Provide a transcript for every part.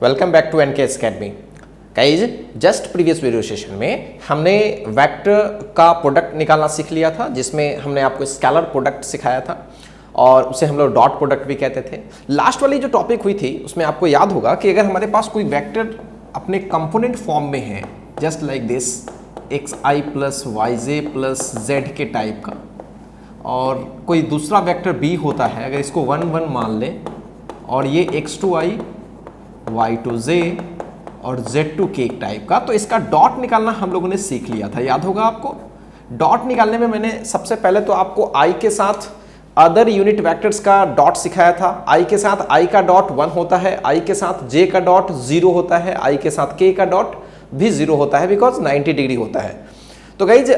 Welcome back to NK Academy. Guys just previous video session में हमने vector का product निकालना सीख लिया था, जिसमें हमने आपको स्केलर प्रोडक्ट सिखाया था और उसे हम लोग डॉट प्रोडक्ट भी कहते थे। लास्ट वाली जो टॉपिक हुई थी उसमें आपको याद होगा कि अगर हमारे पास कोई वेक्टर अपने कंपोनेंट फॉर्म में है, just like this xi plus yj plus z के टाइप का, और कोई दूसरा वेक्टर b होता है, अगर इसको 1 1 मान लें और ये x2i y2j और z2k टाइप का, तो इसका डॉट निकालना हम लोगों ने सीख लिया था। याद होगा आपको? डॉट निकालने में मैंने सबसे पहले तो आपको i के साथ अदर यूनिट वेक्टर्स का डॉट सिखाया था। i के साथ i का डॉट 1 होता है, i के साथ j का डॉट 0 होता है, i के साथ k का डॉट भी 0 होता है, बिकॉज 90 डिग्री होता है। तो गाइज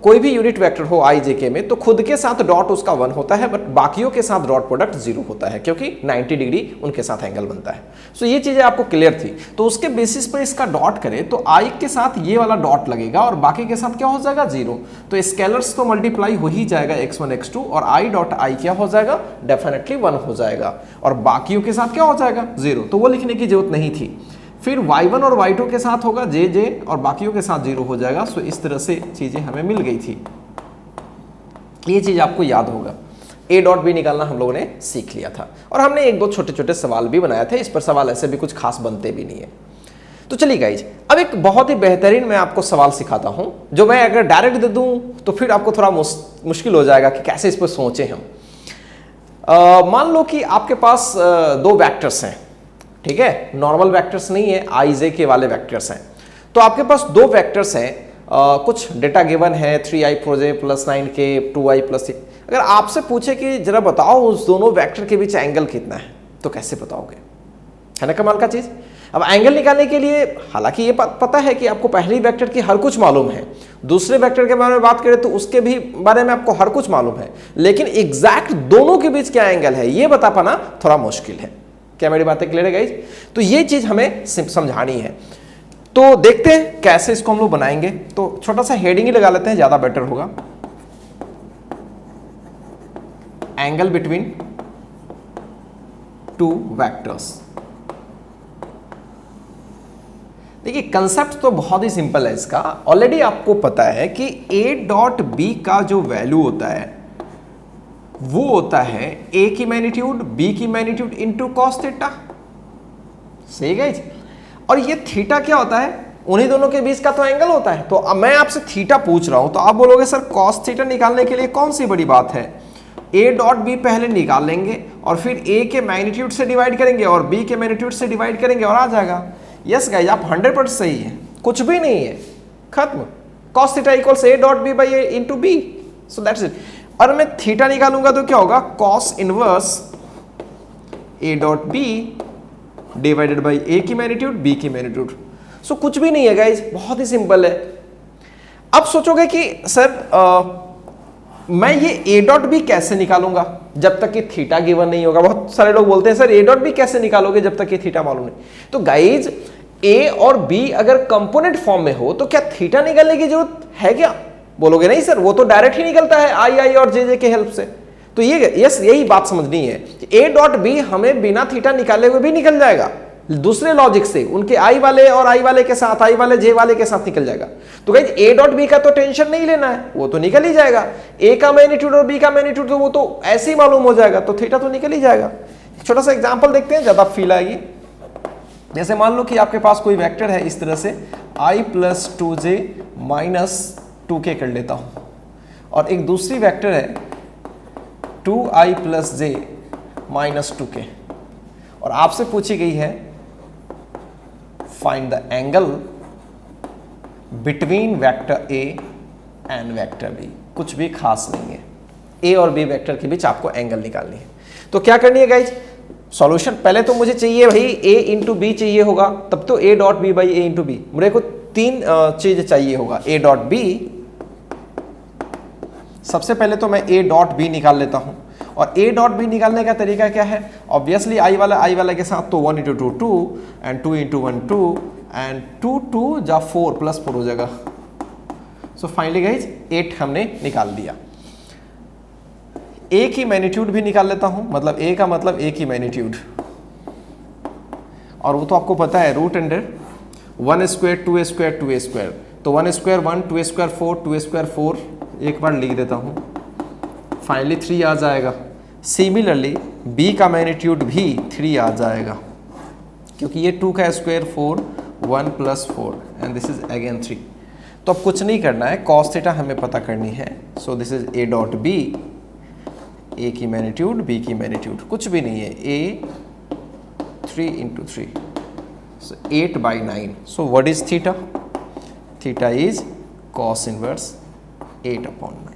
कोई भी यूनिट वेक्टर हो i j k में, तो खुद के साथ डॉट उसका 1 होता है, बट बाकियों के साथ डॉट प्रोडक्ट 0 होता है, क्योंकि 90 डिग्री उनके साथ एंगल बनता है। सो ये चीजें आपको क्लियर थी। तो उसके बेसिस पर इसका डॉट करें तो i के साथ ये वाला डॉट लगेगा और बाकी के साथ क्या हो जाएगा? 0। तो स्केलर्स तो मल्टीप्लाई हो ही जाएगा, x1 x2, और i डॉट i क्या हो जाएगा? डेफिनेटली 1 हो जाएगा, और बाकियों के साथ क्या हो जाएगा? 0। तो वो लिखने की जरूरत नहीं थी। फिर y1 और y2 के साथ होगा j और बाकियों के साथ 0 हो जाएगा। सो इस तरह से चीजें हमें मिल गई थी। ये चीज आपको याद होगा। a डॉट भी निकालना हम लोगों ने सीख लिया था, और हमने एक दो छोटे छोटे सवाल भी बनाए थे। इस पर सवाल ऐसे भी कुछ खास बनते भी नहीं है। तो चलिए गाइज, अब एक बहुत ही बेहतरीन मैं आपको सवाल सिखाता हूं, जो मैं अगर डायरेक्ट दे दूं तो फिर आपको थोड़ा मुश्किल हो जाएगा कि कैसे इस पर सोचें हम। मान लो कि आपके पास दो वैक्टर्स हैं, ठीक है? नॉर्मल वेक्टर्स नहीं है, i j के वाले वेक्टर्स हैं। तो आपके पास दो वेक्टर्स हैं, कुछ डेटा गिवन है 3i j plus 9k 2i plus 3। अगर आपसे पूछे कि जरा बताओ उस दोनों वेक्टर के बीच एंगल कितना है, तो कैसे बताओगे? है ना कमाल का चीज। अब एंगल निकालने के लिए, हालांकि ये पता है कि आपको पहली वेक्टर की हर कुछ मालूम है, दूसरे वेक्टर के बारे में बात करें तो उसके भी बारे में आपको हर कुछ मालूम है, लेकिन एग्जैक्ट दोनों के बीच क्या एंगल है ये बता पाना थोड़ा मुश्किल है। क्या मेरी बातें क्लियर है गाइज? तो ये चीज हमें समझानी है। तो देखते हैं कैसे इसको हम लोग बनाएंगे। तो छोटा सा हेडिंग ही लगा लेते हैं, ज्यादा बेटर होगा। Angle between two vectors. देखिए कंसेप्ट तो बहुत ही सिंपल है इसका। ऑलरेडी आपको पता है कि a डॉट b का जो वैल्यू होता है वो होता है a की मैग्नीट्यूड b की मैग्नीट्यूड इनटू cos थीटा। सही गाइज? और ये थीटा क्या होता है? उन्हीं दोनों के बीच का तो एंगल होता है। तो अब मैं आपसे थीटा पूछ रहा हूं, तो आप बोलोगे सर cos थीटा निकालने के लिए कौन सी बड़ी बात है? a डॉट b पहले निकाल लेंगे और फिर a के मैग्नीट्यूड से डिवाइड करेंगे और b के मैग्नीट्यूड से डिवाइड करेंगे और आ जाएगा। यस गाइज, आप 100% सही है, कुछ भी नहीं है, खत्म। cos theta equals a dot b by a into b। So that's it. और मैं थीटा निकालूंगा तो क्या होगा? cos inverse a dot b divided by a की मैग्नीट्यूड b की मैग्नीट्यूड। सो कुछ भी नहीं है गाइज, बहुत ही सिंपल है। अब सोचोगे कि सर मैं ये a डॉट b कैसे निकालूंगा जब तक कि थीटा गिवन नहीं होगा? बहुत सारे लोग बोलते हैं सर a डॉट b कैसे निकालोगे जब तक कि थीटा मालूम नहीं। तो गाइज a और b अगर कंपोनेंट फॉर्म में हो तो क्या थीटा निकालने की जरूरत है क्या? बोलोगे नहीं सर, वो तो डायरेक्ट ही निकलता है i और j के हेल्प से। तो ये यस, यही बात समझनी है कि a डॉट b हमें बिना थीटा निकाले हुए भी निकल जाएगा, दूसरे लॉजिक से उनके i वाले और i वाले के साथ, i वाले j वाले के साथ निकल जाएगा। तो गाइस a डॉट b का तो टेंशन नहीं लेना है, वो तो निकल ही जाएगा। a का मैग्नीट्यूड और b का मैग्नीट्यूड तो वो तो ऐसे ही मालूम हो जाएगा, तो थीटा तो निकल ही जाएगा। छोटा सा एग्जांपल देखते हैं, ज्यादा फील आएगी। जैसे मान लो कि आपके पास कोई वेक्टर है इस तरह से, i plus 2j minus 2k कर लेता हूं, और एक दूसरी वेक्टर है 2i plus j minus 2k, और आपसे पूछी गई है find the angle between vector a and vector b। कुछ भी खास नहीं है, a और b वेक्टर के बीच आपको एंगल निकालनी है। तो क्या करनी है गाइज? सॉल्यूशन पहले तो मुझे चाहिए भाई a इंटू बी चाहिए होगा, तब तो a dot B by a into b. मेरे को तीन चीज चाहिए होगा, a डॉट बी। सबसे पहले तो मैं a डॉट बी निकाल लेता हूं, और a डॉट बी निकालने का तरीका क्या है? ऑब्वियसली i वाला के साथ तो 1 इंटू 2 2 एंड 2 इंटू 1 2 एंड 2 2 जा 4 प्लस 4 हो जाएगा। सो फाइनली गाइज 8 हमने निकाल दिया। a की मैग्नीट्यूड भी निकाल लेता हूं, मतलब a का मतलब a की मैग्नीट्यूड, और वो तो आपको पता है root under 1 square 2 square 2 square, तो 1 स्क्वायर 1, 2 स्क्वायर 4, 2 स्क्वायर 4, एक बार लिख देता हूँ, फाइनली 3 आ जाएगा। सिमिलरली b का मैग्नीट्यूड भी 3 आ जाएगा, क्योंकि ये 2 का square 4, 1 plus 4 and this is again 3। तो अब कुछ नहीं करना है, कॉस थीटा हमें पता करनी है। So this is a dot b, a की मैग्नीट्यूड b की मैग्नीट्यूड कुछ भी नहीं है, a 3 into 3, so 8/9। So what is theta? Theta is cos inverse 8/9।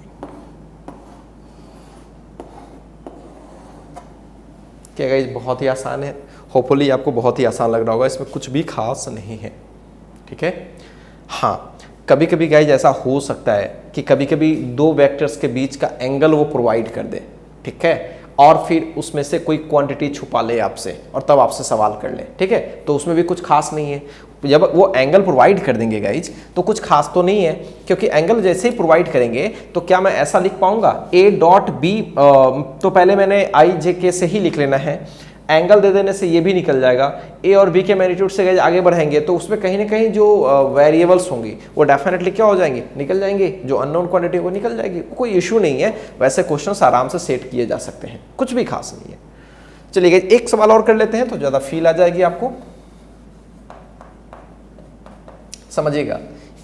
क्या गाइस, बहुत ही आसान है, होपफुली आपको बहुत ही आसान लग रहा होगा, इसमें कुछ भी खास नहीं है, ठीक है। हाँ, कभी कभी गाइस ऐसा हो सकता है कि कभी कभी दो वेक्टर्स के बीच का एंगल वो प्रोवाइड कर दे, ठीक है, और फिर उसमें से कोई क्वांटिटी छुपा ले आपसे और तब आपसे सवाल कर ले, ठीक है, तो उसमें भी कुछ खास नहीं है। जब वो एंगल प्रोवाइड कर देंगे गाइज तो कुछ खास तो नहीं है, क्योंकि एंगल जैसे ही प्रोवाइड करेंगे तो क्या मैं ऐसा लिख पाऊंगा a डॉट बी, तो पहले मैंने आई जे के से ही लिख लेना है, एंगल दे देने से ये भी निकल जाएगा। ए और बी के मैग्नीट्यूड से गाइज आगे बढ़ेंगे तो उसमें कहीं ना कहीं जो वेरिएबल्स होंगी वो डेफिनेटली क्या हो जाएंगे, निकल जाएंगे, जो अननोन क्वांटिटी वो निकल जाएगी, कोई इशू नहीं है। वैसे क्वेश्चंस आराम से सेट किए जा सकते हैं, कुछ भी खास नहीं है। चलिए गाइज एक सवाल और कर लेते हैं तो ज़्यादा फील आ जाएगी आपको, समझिएगा।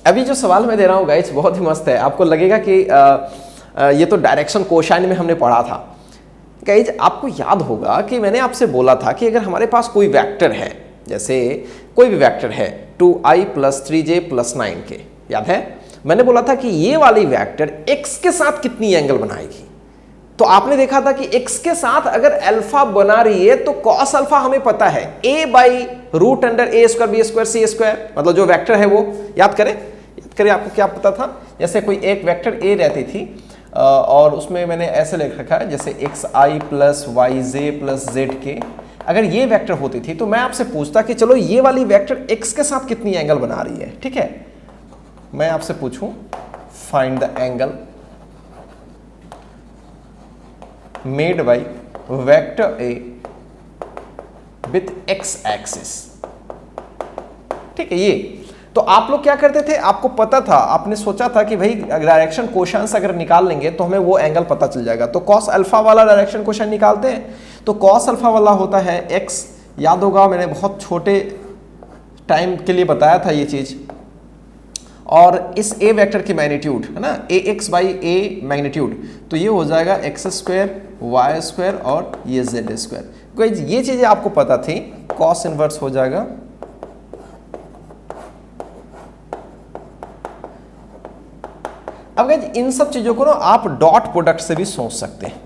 अभी जो सवाल मैं दे रहा हूँ गाइज बहुत ही मस्त है, आपको लगेगा कि ये तो डायरेक्शन कोसाइन में हमने पढ़ा था। गाइज आपको याद होगा कि मैंने आपसे बोला था कि अगर हमारे पास कोई वेक्टर है, जैसे कोई भी वेक्टर है 2i + 3j + 9k, याद है मैंने बोला था कि ये वाली वेक्टर x के साथ कितनी एंगल बनाएगी। तो आपने देखा था कि x के साथ अगर अल्फा बना रही है तो cos अल्फा हमें पता है a/√a²b²c², मतलब जो वेक्टर है वो याद करें आपको क्या पता था। जैसे कोई एक वेक्टर a रहती थी और उसमें मैंने ऐसे लिख रखा है जैसे xi + yj + zk। अगर ये वेक्टर होती थी तो मैं आपसे पूछता कि चलो ये वाली वेक्टर x के साथ कितनी एंगल बना रही है, ठीक है। मैं आपसे पूछूं find the angle made by vector a with x axis, ठीक है। ये तो आप लोग क्या करते थे, आपको पता था, आपने सोचा था कि भाई डायरेक्शन कोसाइन अगर निकाल लेंगे तो हमें वो एंगल पता चल जाएगा। तो cos अल्फा वाला डायरेक्शन कोसाइन निकालते हैं, तो cos अल्फा वाला होता है x, याद होगा मैंने बहुत छोटे टाइम के लिए बताया था ये चीज। और इस a वेक्टर की मैग्नीट्यूड है ना ax/a मैग्नीट्यूड, तो ये हो जाएगा x² y² और ये z²। ये चीजें आपको पता थी, cos इनवर्स हो जाएगा अब गाइस इन सब चीजों को ना आप डॉट प्रोडक्ट से भी सोच सकते हैं।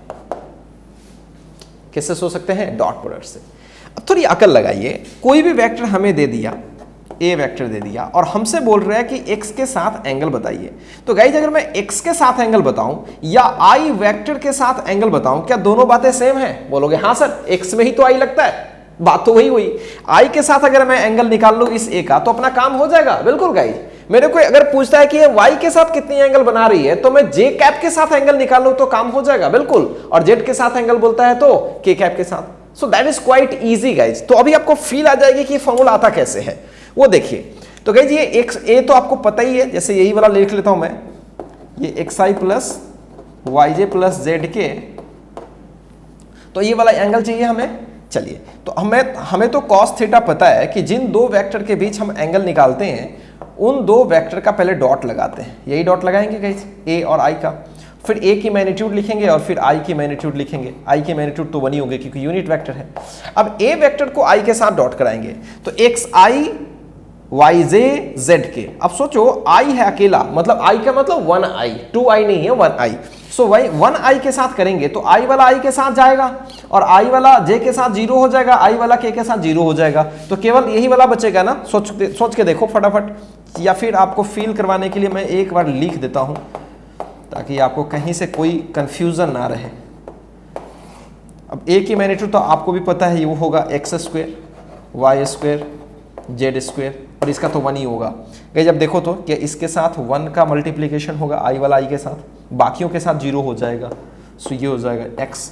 किससे सोच सकते हैं? डॉट प्रोडक्ट से। अब थोड़ी अकल लगाइए, कोई भी वेक्टर हमें दे दिया, ए वेक्टर दे दिया और हमसे बोल रहा है कि x के साथ एंगल बताइए। तो गाइस अगर मैं x के साथ एंगल बताऊं या i वेक्टर के साथ एंगल बताऊं, क्या दोनों बातें सेम हैं? बोलोगे हाँ सर, x में ही तो i लगता है, बात तो वही हुई। i के साथ अगर मैं एंगल निकाल लूं इस a का तो अपना काम हो जाएगा। बिल्कुल गाइस, मेरे को अगर पूछता है कि ये y के साथ कितनी एंगल बना रही है तो मैं j कैप के साथ एंगल निकाल लूं तो काम हो जाएगा बिल्कुल, और z के साथ एंगल बोलता है तो k कैप के साथ। So that is quite easy guys. तो अभी आपको फील आ जाएगी कि फॉर्मूला आता कैसे है, वो देखिए। तो गाइज ये x a तो आपको पता ही है, जैसे यही वाला लिख लेता हूं मैं, ये xi plus yj plus zk, तो ये वाला एंगल चाहिए हमें। चलिए, तो हमें तो cos थीटा पता है कि जिन दो वेक्टर के बीच हम एंगल निकालते हैं उन दो वेक्टर का पहले डॉट लगाते हैं, यही डॉट लगाएंगे गाइस, a और i का, फिर a की मैग्नीट्यूड लिखेंगे और फिर i की मैग्नीट्यूड लिखेंगे। i की मैग्नीट्यूड तो 1 ही होगी क्योंकि यूनिट वेक्टर है। अब a वेक्टर को i के साथ डॉट कराएंगे तो xi yj zk। अब सोचो i है अकेला, मतलब i का मतलब 1i, 2i नहीं है 1i। सो भाई 1i के साथ करेंगे तो i वाला i के साथ जाएगा और i वाला j के साथ 0 हो जाएगा, i वाला k के साथ 0 हो जाएगा, तो केवल यही वाला बचेगा ना। सोच के देखो फटाफट, या फिर आपको फील करवाने के लिए मैं एक बार लिख देता हूं ताकि आपको कहीं से कोई कंफ्यूजन ना रहे। अब a की मैग्नीट्यूड तो आपको भी पता है, वो होगा x² y² z², और इसका तो 1 ही होगा। जब देखो तो कि इसके साथ 1 का मल्टीप्लीकेशन होगा i वाला i के साथ, बाकियों के साथ 0 हो जाएगा। सो ये हो जाएगा x।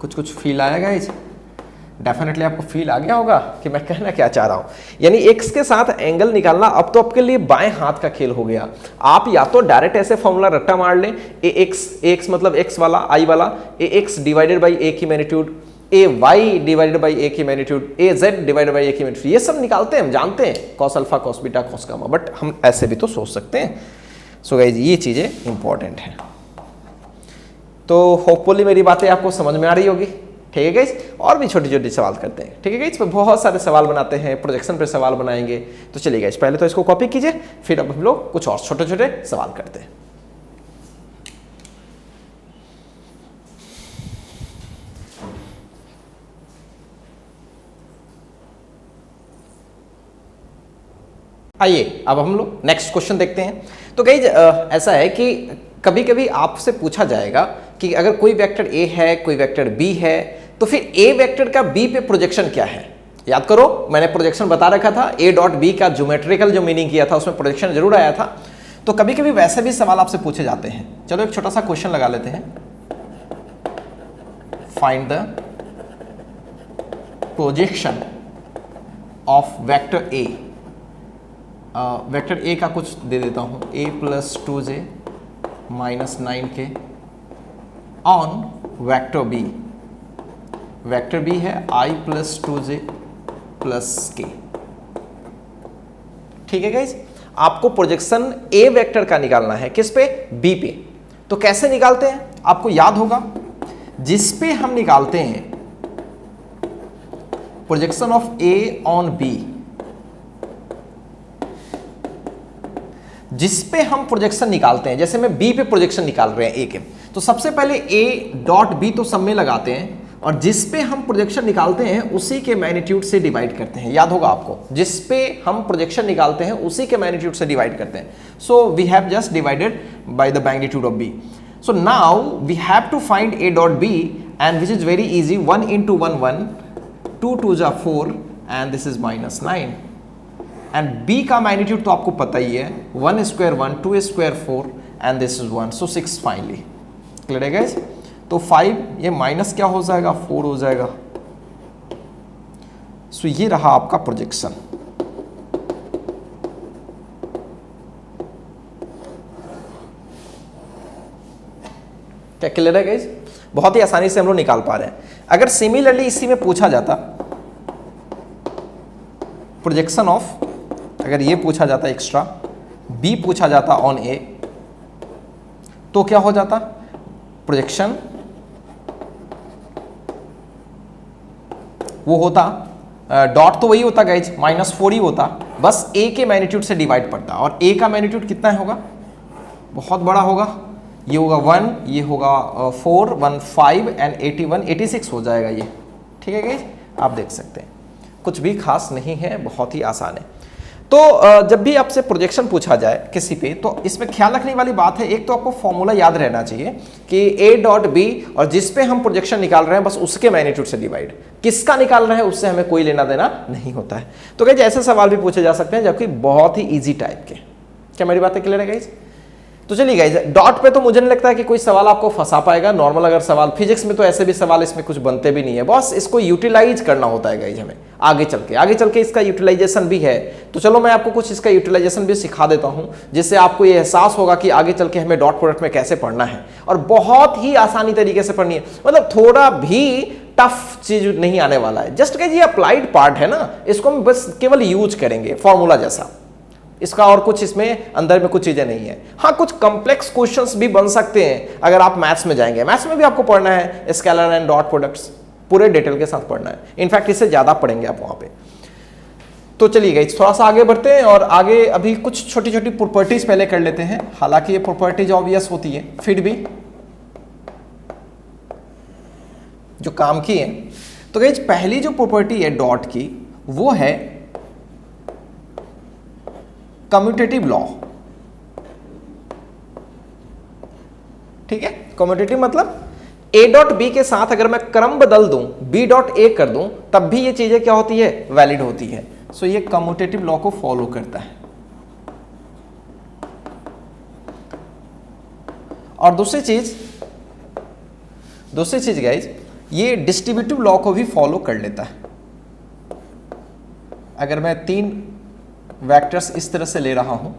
कुछ फील आएगा इस डेफिनेटली आपको फील आ गया होगा कि मैं कहना क्या चाह रहा हूं। यानी x के साथ एंगल निकालना अब तो आपके लिए बाएं हाथ का खेल हो गया। आप या तो डायरेक्ट ऐसे फॉर्मूला रट्टा मार लें, ax मतलब x वाला i वाला, ax डिवाइडेड बाई a की magnitude, ay divided by a की magnitude, az divided by a की मैग्नीट्यूड, ये सब निकालते हैं, हम जानते हैं cos alpha cos beta cos gamma, but हम ऐसे भी तो सोच सकते हैं। सो गाइस ये चीजें इंपॉर्टेंट हैं। तो होपफुली मेरी बातें आपको समझ में आ रही होगी। ठीक है गाइस, और भी छोटी छोटी सवाल करते हैं। ठीक है गाइस, बहुत सारे सवाल बनाते हैं, प्रोजेक्शन पे सवाल बनाएंगे। तो चलिए गाइस, पहले तो इसको कॉपी कीजिए, फिर अब हम लोग कुछ और छोटे छोटे सवाल करते हैं। आइए अब हम लोग नेक्स्ट क्वेश्चन देखते हैं। तो गाइस ऐसा है कि कभी कभी आपसे पूछा जाएगा कि अगर कोई वेक्टर a है, कोई वेक्टर b है, तो फिर a वेक्टर का b पे प्रोजेक्शन क्या है। याद करो, मैंने प्रोजेक्शन बता रखा था, a डॉट b का ज्योमेट्रिकल जो मीनिंग किया था उसमें प्रोजेक्शन जरूर आया था। तो कभी कभी वैसे भी सवाल आपसे पूछे जाते हैं। चलो एक छोटा सा क्वेश्चन लगा लेते हैं। Find the projection of vector a। Vector a का कुछ दे देता हूं, a plus 2j minus 9k on vector b। Vector b है i plus 2j plus k। ठीक है गाइज, आपको प्रोजेक्शन a वेक्टर का निकालना है, किस पे, b पे। तो कैसे निकालते हैं, आपको याद होगा, जिस पे हम निकालते हैं projection of a on b, जिस पे हम प्रोजेक्शन निकालते हैं, जैसे मैं b पे प्रोजेक्शन निकाल रहे हैं a के, तो सबसे पहले a डॉट b तो सब में लगाते हैं, और जिस पे हम प्रोजेक्शन निकालते हैं उसी के मैग्नीट्यूड से डिवाइड करते हैं। याद होगा आपको, जिस पे हम प्रोजेक्शन निकालते हैं उसी के मैग्नीट्यूड से डिवाइड करते हैं। So we have just divided by the magnitude of b। So now we have to find a dot b, and which is very easy, 1 into 1 1, 2 2 जा 4 एंड दिस इज माइनस 9। एंड b का magnitude तो आपको पता ही है, 1 square 1, 2 square 4 and this is 1, so 6 finally. Clear है guys? तो 5 ये माइनस क्या हो जाएगा, 4 हो जाएगा। सो ये रहा आपका प्रोजेक्शन। क्या क्लियर है गाइस? बहुत ही आसानी से हम लोग निकाल पा रहे हैं। अगर सिमिलरली इसी में पूछा जाता प्रोजेक्शन ऑफ, अगर ये पूछा जाता एक्स्ट्रा, b पूछा जाता ऑन a, तो क्या हो जाता, प्रोजेक्शन वो होता, डॉट तो वही होता गाइज, -4 ही होता, बस a के मैग्नीट्यूड से डिवाइड पड़ता, और a का मैग्नीट्यूड कितना होगा, बहुत बड़ा होगा। ये होगा 1, ये होगा 4, 1 5 एंड 81 86 हो जाएगा ये। ठीक है गाइज, आप देख सकते हैं, कुछ भी खास नहीं है, बहुत ही आसान है। तो जब भी आपसे प्रोजेक्शन पूछा जाए किसी पे, तो इसमें ख्याल रखने वाली बात है, एक तो आपको फॉर्मूला याद रहना चाहिए कि a डॉट b, और जिस पे हम प्रोजेक्शन निकाल रहे हैं बस उसके मैग्नीट्यूड से डिवाइड, किसका निकाल रहे हैं उससे हमें कोई लेना देना नहीं होता है। तो गाइस ऐसे सवाल भी पूछे जा सकते हैं जबकि बहुत ही इजी टाइप के। क्या मेरी बातें क्लियर है गाइस? तो चलिए गाइस, डॉट पे तो मुझे नहीं लगता है कि कोई सवाल आपको फंसा पाएगा। नॉर्मल अगर सवाल, फिजिक्स में तो ऐसे भी सवाल इसमें कुछ बनते भी नहीं है, बस इसको यूटिलाइज करना होता है गाइस हमें आगे चल के इसका यूटिलाइजेशन भी है। तो चलो मैं आपको कुछ इसका यूटिलाइजेशन भी सिखा देता हूं, जिससे आपको ये एहसास होगा कि आगे चल के हमें डॉट प्रोडक्ट में कैसे पढ़ना है, और बहुत ही आसानी तरीके से पढ़नी है, मतलब थोड़ा भी टफ चीज नहीं आने वाला है। जस्ट गाइस ये अप्लाइड पार्ट है ना, इसको हम बस केवल यूज करेंगे फॉर्मूला जैसा, इसका और कुछ इसमें अंदर में कुछ चीजें नहीं है। हाँ, कुछ कॉम्प्लेक्स क्वेश्चंस भी बन सकते हैं अगर आप मैथ्स में जाएंगे। मैथ्स में भी आपको पढ़ना है स्केलर एंड डॉट प्रोडक्ट्स, पूरे डिटेल के साथ पढ़ना है, इनफैक्ट इससे ज्यादा पढ़ेंगे आप वहां पे। तो चलिए गाइस थोड़ा सा आगे बढ़ते हैं, और आगे अभी कुछ छोटी छोटी प्रॉपर्टीज पहले कर लेते हैं। हालांकि ये प्रॉपर्टीज ऑब्वियस होती है, फिर भी जो काम की है। तो गाइस पहली जो प्रॉपर्टी है डॉट की, वो है कम्यूटेटिव लॉ। ठीक है, कम्यूटेटिव मतलब a डॉट b के साथ अगर मैं क्रम बदल दूं, b डॉट a कर दूं, तब भी ये चीजें क्या होती है, वैलिड होती है। सो ये कम्यूटेटिव लॉ को फॉलो करता है। और दूसरी चीज गाइज, ये डिस्ट्रीब्यूटिव लॉ को भी फॉलो कर लेता है। अगर मैं 3 वेक्टर्स इस तरह से ले रहा हूं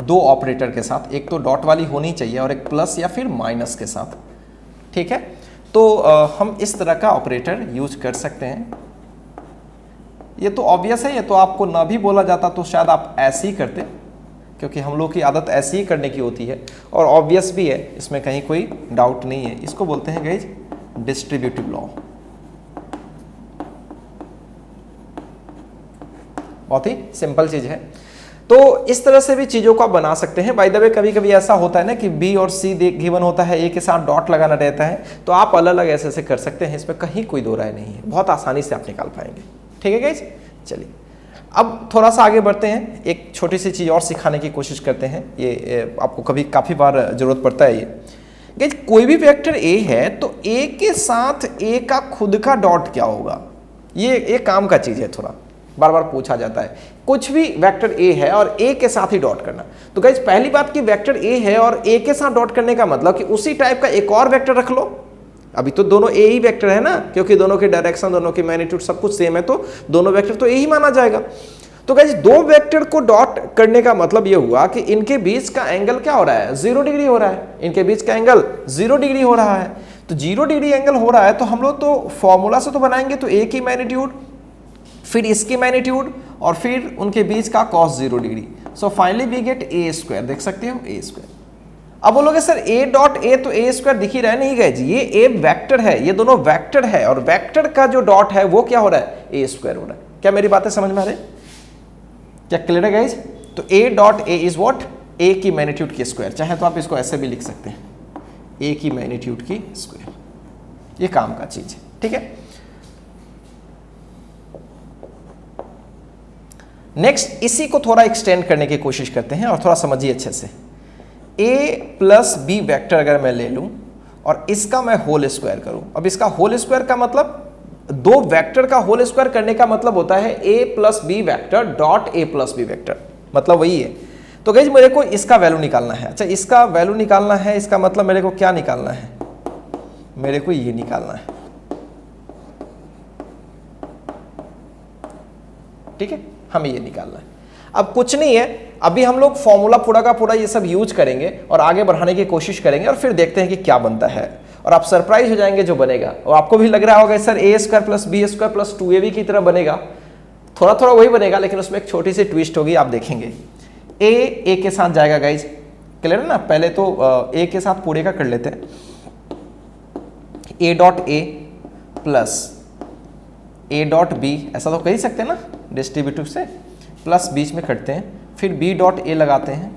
2 ऑपरेटर के साथ, एक तो डॉट वाली होनी चाहिए और एक प्लस या फिर माइनस के साथ, ठीक है, तो हम इस तरह का ऑपरेटर यूज कर सकते हैं। ये तो ऑब्वियस है, ये तो आपको ना भी बोला जाता तो शायद आप ऐसे ही करते, क्योंकि हम लोग की आदत ऐसे ही करने की होती है और ऑब्वियस भी है, इसमें कहीं कोई डाउट नहीं है। इसको बोलते हैं गाइज डिस्ट्रीब्यूटिव लॉ। बहुत ही सिंपल चीज है। तो इस तरह से भी चीजों को आप बना सकते हैं। बाय द वे कभी कभी ऐसा होता है ना कि बी और सी गिवन होता है, ए के साथ डॉट लगाना रहता है, तो आप अलग अलग ऐसे ऐसे कर सकते हैं, इसमें कहीं कोई दो राय नहीं है, बहुत आसानी से आप निकाल पाएंगे। ठीक है गाइज, चलिए अब थोड़ा सा आगे बढ़ते हैं, एक छोटी सी चीज और सिखाने की कोशिश करते हैं। ये आपको कभी काफी बार जरूरत पड़ता है। ये गाइज कोई भी वेक्टर ए है तो ए के साथ ए का खुद का डॉट क्या होगा, ये काम का चीज है, थोड़ा बार बार पूछा जाता है। कुछ भी वेक्टर ए है और ए के साथ ही डॉट करना, तो गाइज पहली बात कि वेक्टर ए है और ए के साथ डॉट करने का मतलब कि उसी टाइप का एक और वेक्टर रख लो। अभी तो दोनों ए ही वेक्टर है ना, क्योंकि दोनों की डायरेक्शन, दोनों की मैग्नीट्यूड सब कुछ सेम है, तो दोनों वेक्टर तो ए ही माना जाएगा। तो गाइज 2 वेक्टर को डॉट करने का मतलब ये हुआ कि इनके बीच का एंगल क्या हो रहा है, 0 डिग्री हो रहा है। इनके बीच का एंगल 0 डिग्री हो रहा है, तो 0 डिग्री एंगल हो रहा है, तो हम लोग तो फॉर्मूला से तो बनाएंगे, तो ए की मैग्नीट्यूड, फिर इसकी मैग्नीट्यूड और फिर उनके बीच का cos 0 degree. So finally we get a square, देख सकते हो ए स्क्वायर। अब बोलोगे सर ए डॉट ए तो ए स्क्वायर दिख ही रहा है, नहीं गए जी, ये ए वेक्टर है, ये दोनों वेक्टर है और वेक्टर का जो डॉट है वो क्या हो रहा है, ए स्क्वायर हो रहा है। क्या मेरी बातें समझ में आ रही, क्या क्लियर है गाइज? तो A dot A is what, A की मैग्नीट्यूड की स्क्वायर, चाहे तो आप इसको ऐसे भी लिख सकते हैं, ए की मैग्नीट्यूड की स्क्वायर, ये काम का चीज है। ठीक है, नेक्स्ट इसी को थोड़ा एक्सटेंड करने की कोशिश करते हैं और थोड़ा समझिए अच्छे से। a प्लस बी वेक्टर अगर मैं ले लूं और इसका मैं होल स्क्वायर करूं, अब इसका होल स्क्वायर का मतलब, 2 वेक्टर का होल स्क्वायर करने का मतलब होता है a plus b vector dot a plus b vector, मतलब वही है। तो गाइस मेरे को इसका वैल्यू निकालना है। अच्छा, इसका वैल्यू निकालना है, इसका मतलब मेरे को क्या निकालना है, मेरे को ये निकालना है। ठीक है, हमें ये निकालना है। अब कुछ नहीं है, अभी हम लोग फॉर्मूला पूरा का पूरा ये सब यूज करेंगे और आगे बढ़ाने की कोशिश करेंगे और फिर देखते हैं कि क्या बनता है, और आप सरप्राइज हो जाएंगे जो बनेगा। और आपको भी लग रहा होगा sir A square plus B square plus 2ab की तरह बनेगा, थोड़ा थोड़ा वही बनेगा, लेकिन उसमें एक छोटी सी ट्विस्ट होगी, आप देखेंगे। ए के साथ जाएगा गाइज, क्लियर है ना? पहले तो ए के साथ पूरे का कर लेते हैं, a dot a plus a dot b, ऐसा तो कर ही सकते हैं ना डिस्ट्रीब्यूटिव से, प्लस बीच में करते हैं, फिर बी डॉट ए लगाते हैं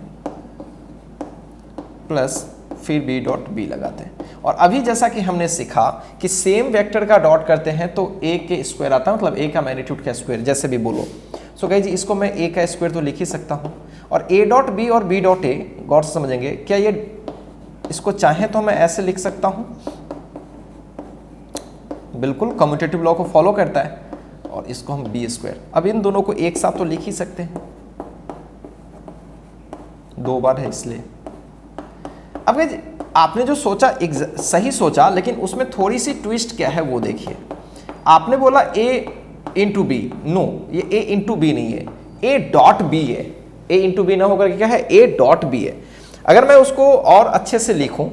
प्लस फिर बी डॉट बी लगाते हैं। और अभी जैसा कि हमने सीखा कि सेम वेक्टर का डॉट करते हैं तो ए के स्क्वायर आता है, मतलब ए का मैग्नीट्यूड का स्क्वायर, जैसे भी बोलो। सो गाइस इसको मैं ए का स्क्वायर तो लिख ही सकता हूँ, और ए डॉट बी और बी डॉट ए, गौर से समझेंगे क्या, ये इसको चाहे तो मैं ऐसे लिख सकता हूँ, बिल्कुल कम्यूटेटिव लॉ को फॉलो करता है, और इसको हम बी स्क्वायर। अब इन दोनों को एक साथ तो लिख ही सकते हैं, 2 बार है इसलिए। अब आपने जो सोचा सही सोचा, लेकिन उसमें थोड़ी सी ट्विस्ट क्या है वो देखिए। आपने बोला a इंटू बी, नो, ये a इंटू बी नहीं है, a डॉट बी है। a इंटू बी ना होकर क्या है, a डॉट बी है। अगर मैं उसको और अच्छे से लिखूं,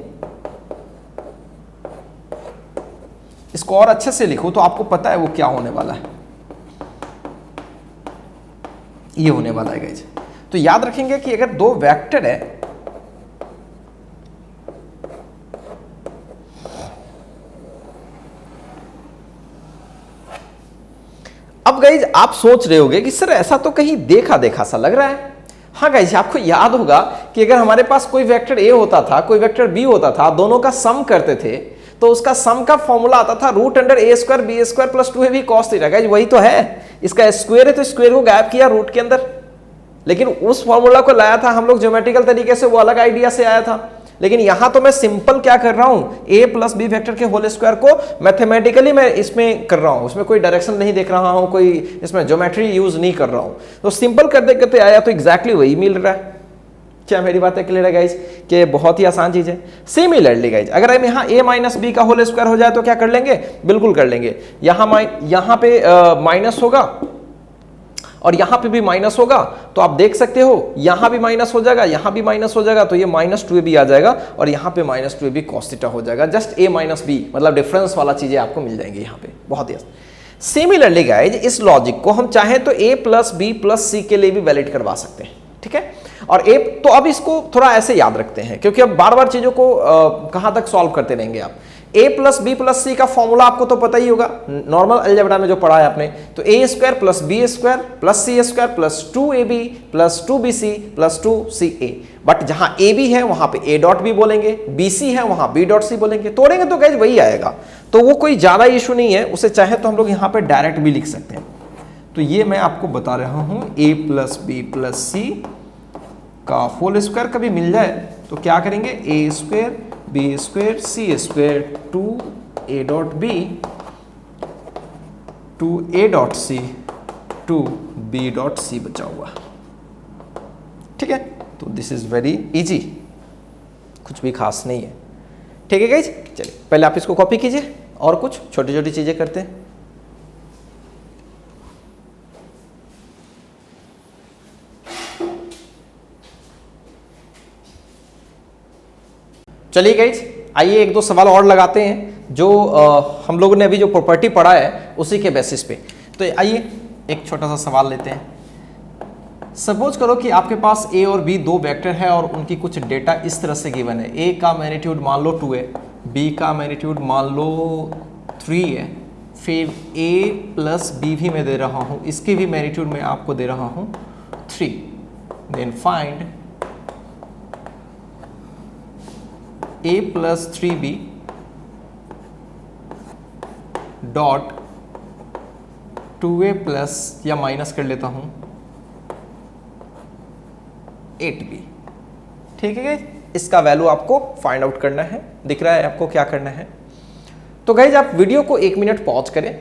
इसको और अच्छे से लिखूं, तो आपको पता है वो क्या होने वाला है, ये होने वाला है गाइस। तो याद रखेंगे कि अगर 2 वेक्टर है, अब गाइज आप सोच रहे होंगे कि सर ऐसा तो कहीं देखा देखा सा लग रहा है। हाँ गाइज, आपको याद होगा कि अगर हमारे पास कोई वेक्टर ए होता था, कोई वेक्टर बी होता था, दोनों का सम करते थे, तो उसका सम का फॉर्मूला आता था root under A square B square plus 2ab cos theta. Guys वही तो है, इसका स्क्वायर है तो स्क्वायर को गायब किया रूट के अंदर, लेकिन उस फॉर्मूला को लाया था हम लोग ज्योमेट्रिकल तरीके से, वो अलग आइडिया से आया था। लेकिन यहां तो मैं सिंपल क्या कर रहा हूं, a प्लस बी वेक्टर के होल स्क्वायर को मैथमेटिकली मैं इसमें कर रहा हूं, उसमें कोई डायरेक्शन नहीं देख रहा हूं, कोई इसमें ज्योमेट्री यूज नहीं कर रहा हूं, तो सिंपल करते करते आया तो एग्जैक्टली वही मिल रहा है। क्या मेरी बातें क्लियर है गाइज? कि बहुत ही आसान चीज है। सिमिलरली गाइज, अगर हम यहाँ a माइनस बी का होल स्क्वायर हो जाए तो क्या कर लेंगे? बिल्कुल कर लेंगे। यहाँ पे माइनस होगा और यहाँ पे भी माइनस होगा, तो आप देख सकते हो यहाँ भी माइनस हो जाएगा, यहाँ भी माइनस हो जाएगा, तो ये -2ab आ जाएगा और यहाँ पे -2ab cos थीटा हो जाएगा। जस्ट a माइनस बी, मतलब डिफरेंस वाला चीजें आपको मिल जाएंगी यहाँ पे। बहुत ही सिमिलरली गाइज, इस लॉजिक को हम चाहें तो a प्लस बी प्लस सी के लिए भी वैलिड करवा सकते हैं, ठीक है। और a, तो अब इसको थोड़ा ऐसे याद रखते हैं, क्योंकि अब बार बार चीजों को कहां तक सॉल्व करते रहेंगे आप। a plus B plus C का फॉर्मूला आपको तो पता ही होगा, नॉर्मल अलजेब्रा में जो पढ़ा है आपने। तो a square plus B square plus C square plus 2ab plus 2bc plus 2ca। But जहां a b है वहां पे a डॉट बी बोलेंगे, bc है वहां b डॉट सी बोलेंगे, तोड़ेंगे तो गाइस वही आएगा। तो वो कोई ज्यादा इशू नहीं है, उसे चाहे तो हम लोग यहाँ पे डायरेक्ट भी लिख सकते हैं। तो ये मैं आपको बता रहा हूं, a plus B plus C का होल स्क्वायर कभी मिल जाए तो क्या करेंगे? a square B square c square 2a dot b 2a dot c 2b dot c बचा हुआ, ठीक है। तो दिस इज वेरी इजी, कुछ भी खास नहीं है, ठीक है गाइज। चलिए पहले आप इसको कॉपी कीजिए और कुछ छोटी छोटी चीजें करते हैं। चलिए गाइज, आइए एक दो सवाल और लगाते हैं जो हम लोगों ने अभी जो प्रॉपर्टी पढ़ा है उसी के बेसिस पे। तो आइए एक छोटा सा सवाल लेते हैं। सपोज करो कि आपके पास a और b दो वेक्टर है और उनकी कुछ डेटा इस तरह से गिवन है। a का मैग्नीट्यूड मान लो 2 है, b का मैग्नीट्यूड मान लो 3 है, फिर a प्लस b भी मैं दे रहा हूँ, इसकी भी मैग्नीट्यूड मैं आपको दे रहा हूँ 3। Then find a plus 3b dot 2a plus, या माइनस कर लेता हूं 8b, ठीक है गाइज। इसका वैल्यू आपको फाइंड आउट करना है, दिख रहा है आपको क्या करना है। तो गाइज आप वीडियो को 1 मिनट पॉज करें,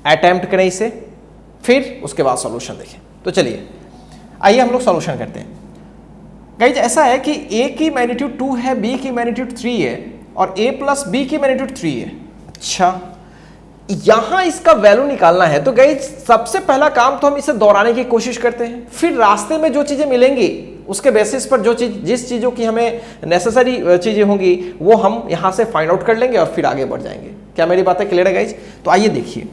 अटेम्प्ट करें इसे, फिर उसके बाद सॉल्यूशन देखें। तो चलिए आइए हम लोग सॉल्यूशन करते हैं। गाइज ऐसा है कि a की मैग्नीट्यूड 2 है, b की मैग्नीट्यूड 3 है और a प्लस b की मैग्नीट्यूड 3 है। अच्छा, यहां इसका वैल्यू निकालना है। तो गाइज सबसे पहला काम तो हम इसे दोहराने की कोशिश करते हैं, फिर रास्ते में जो चीजें मिलेंगी उसके बेसिस पर जिस चीजों की हमें नेसेसरी चीजें होंगी वो हम यहां से फाइंड आउट कर लेंगे और फिर आगे बढ़ जाएंगे। क्या मेरी बातें क्लियर है गाइज? तो आइए देखिए,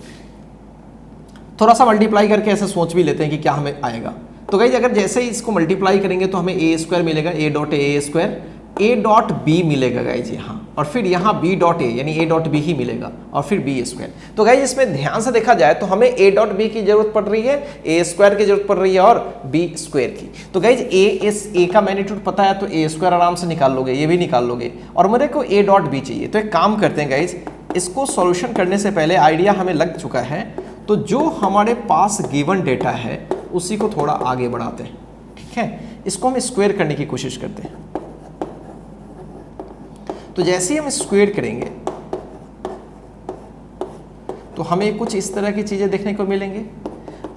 थोड़ा सा मल्टीप्लाई करके ऐसे सोच भी लेते हैं कि क्या हमें आएगा। तो गाइज अगर जैसे ही इसको मल्टीप्लाई करेंगे तो हमें a स्क्वायर मिलेगा, a dot a square, a dot b मिलेगा गाइज यहाँ, और फिर यहाँ b डॉट a यानी a डॉट b ही मिलेगा, और फिर b स्क्वायर। तो गाइज इसमें ध्यान से देखा जाए तो हमें a डॉट b की जरूरत पड़ रही है, a स्क्वायर की जरूरत पड़ रही है और b स्क्वायर की। तो गाइज a का मैग्नीट्यूड पता है तो a स्क्वायर आराम से निकाल लोगे, ये भी निकाल लोगे, और मेरे को a डॉट b चाहिए। तो एक काम करते हैं गाइज, इसको सॉल्यूशन करने से पहले आइडिया हमें लग चुका है, तो जो हमारे पास गिवन डेटा है उसी को थोड़ा आगे बढ़ाते हैं, ठीक है। इसको हम स्क्वायर करने की कोशिश करते हैं। तो जैसे ही हम स्क्वायर करेंगे तो हमें कुछ इस तरह की चीजें देखने को मिलेंगे।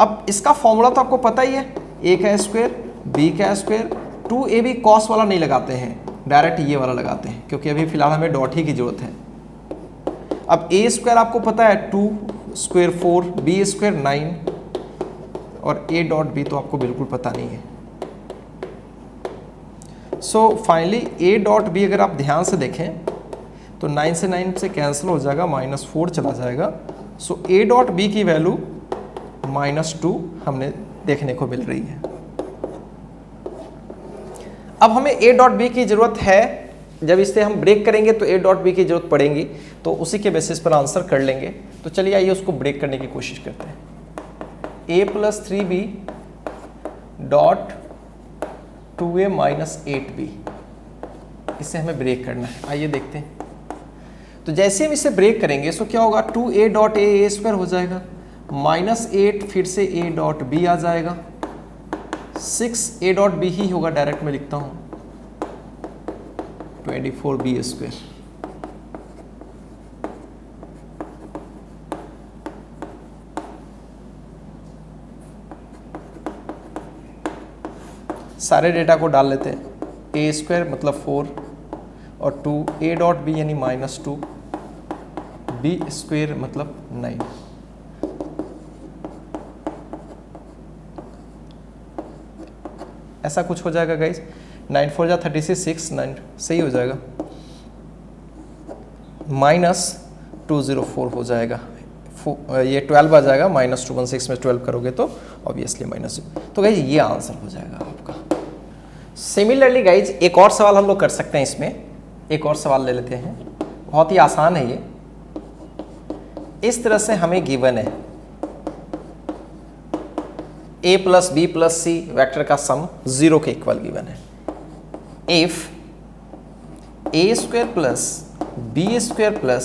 अब इसका फॉर्मूला तो आपको पता ही है, a का स्क्वायर b का स्क्वायर 2ab cos वाला नहीं लगाते हैं, डायरेक्ट ये वाला लगाते हैं, क्योंकि अभी फिलहाल हमें डॉट ही की जरूरत है। अब a स्क्वायर आपको पता है 2 स्क्वायर 4, b स्क्वायर 9 और a डॉट b तो आपको बिल्कुल पता नहीं है। So finally a dot b अगर आप ध्यान से देखें तो 9 से 9 से कैंसिल हो जाएगा, -4 चला जाएगा। सो a डॉट b की वैल्यू -2 हमने देखने को मिल रही है। अब हमें a डॉट b की जरूरत है, जब इसे हम ब्रेक करेंगे तो a डॉट b की जरूरत पड़ेगी, तो उसी के बेसिस पर आंसर कर लेंगे। तो चलिए आइए उसको ब्रेक करने की कोशिश करते हैं। a plus 3b dot 2a minus 8b, इसे हमें ब्रेक करना है। आइए देखते हैं। तो जैसे हम इसे ब्रेक करेंगे तो क्या होगा, 2a डॉट a स्क्वायर हो जाएगा, -8 फिर से a डॉट b आ जाएगा, 6a डॉट b ही होगा, डायरेक्ट में लिखता हूं 24b स्क्वायर। सारे डेटा को डाल लेते हैं। ए स्क्वायर मतलब 4 और 2 ए डॉट बी यानी -2 बी स्क्वायर मतलब 9। ऐसा कुछ हो जाएगा गाइज। 9 4 जा 36, 9 सही हो जाएगा, -204 हो जाएगा, ये 12 आ जाएगा, -216 में 12 करोगे तो ऑब्वियसली -0। तो गाइज ये आंसर हो जाएगा आपका। सिमिलरली गाइज एक और सवाल हम लोग कर सकते हैं इसमें, एक और सवाल ले लेते हैं, बहुत ही आसान है ये। इस तरह से हमें गिवन है a plus B plus c vector का सम 0 के इक्वल गिवन है। If a square plus B square plus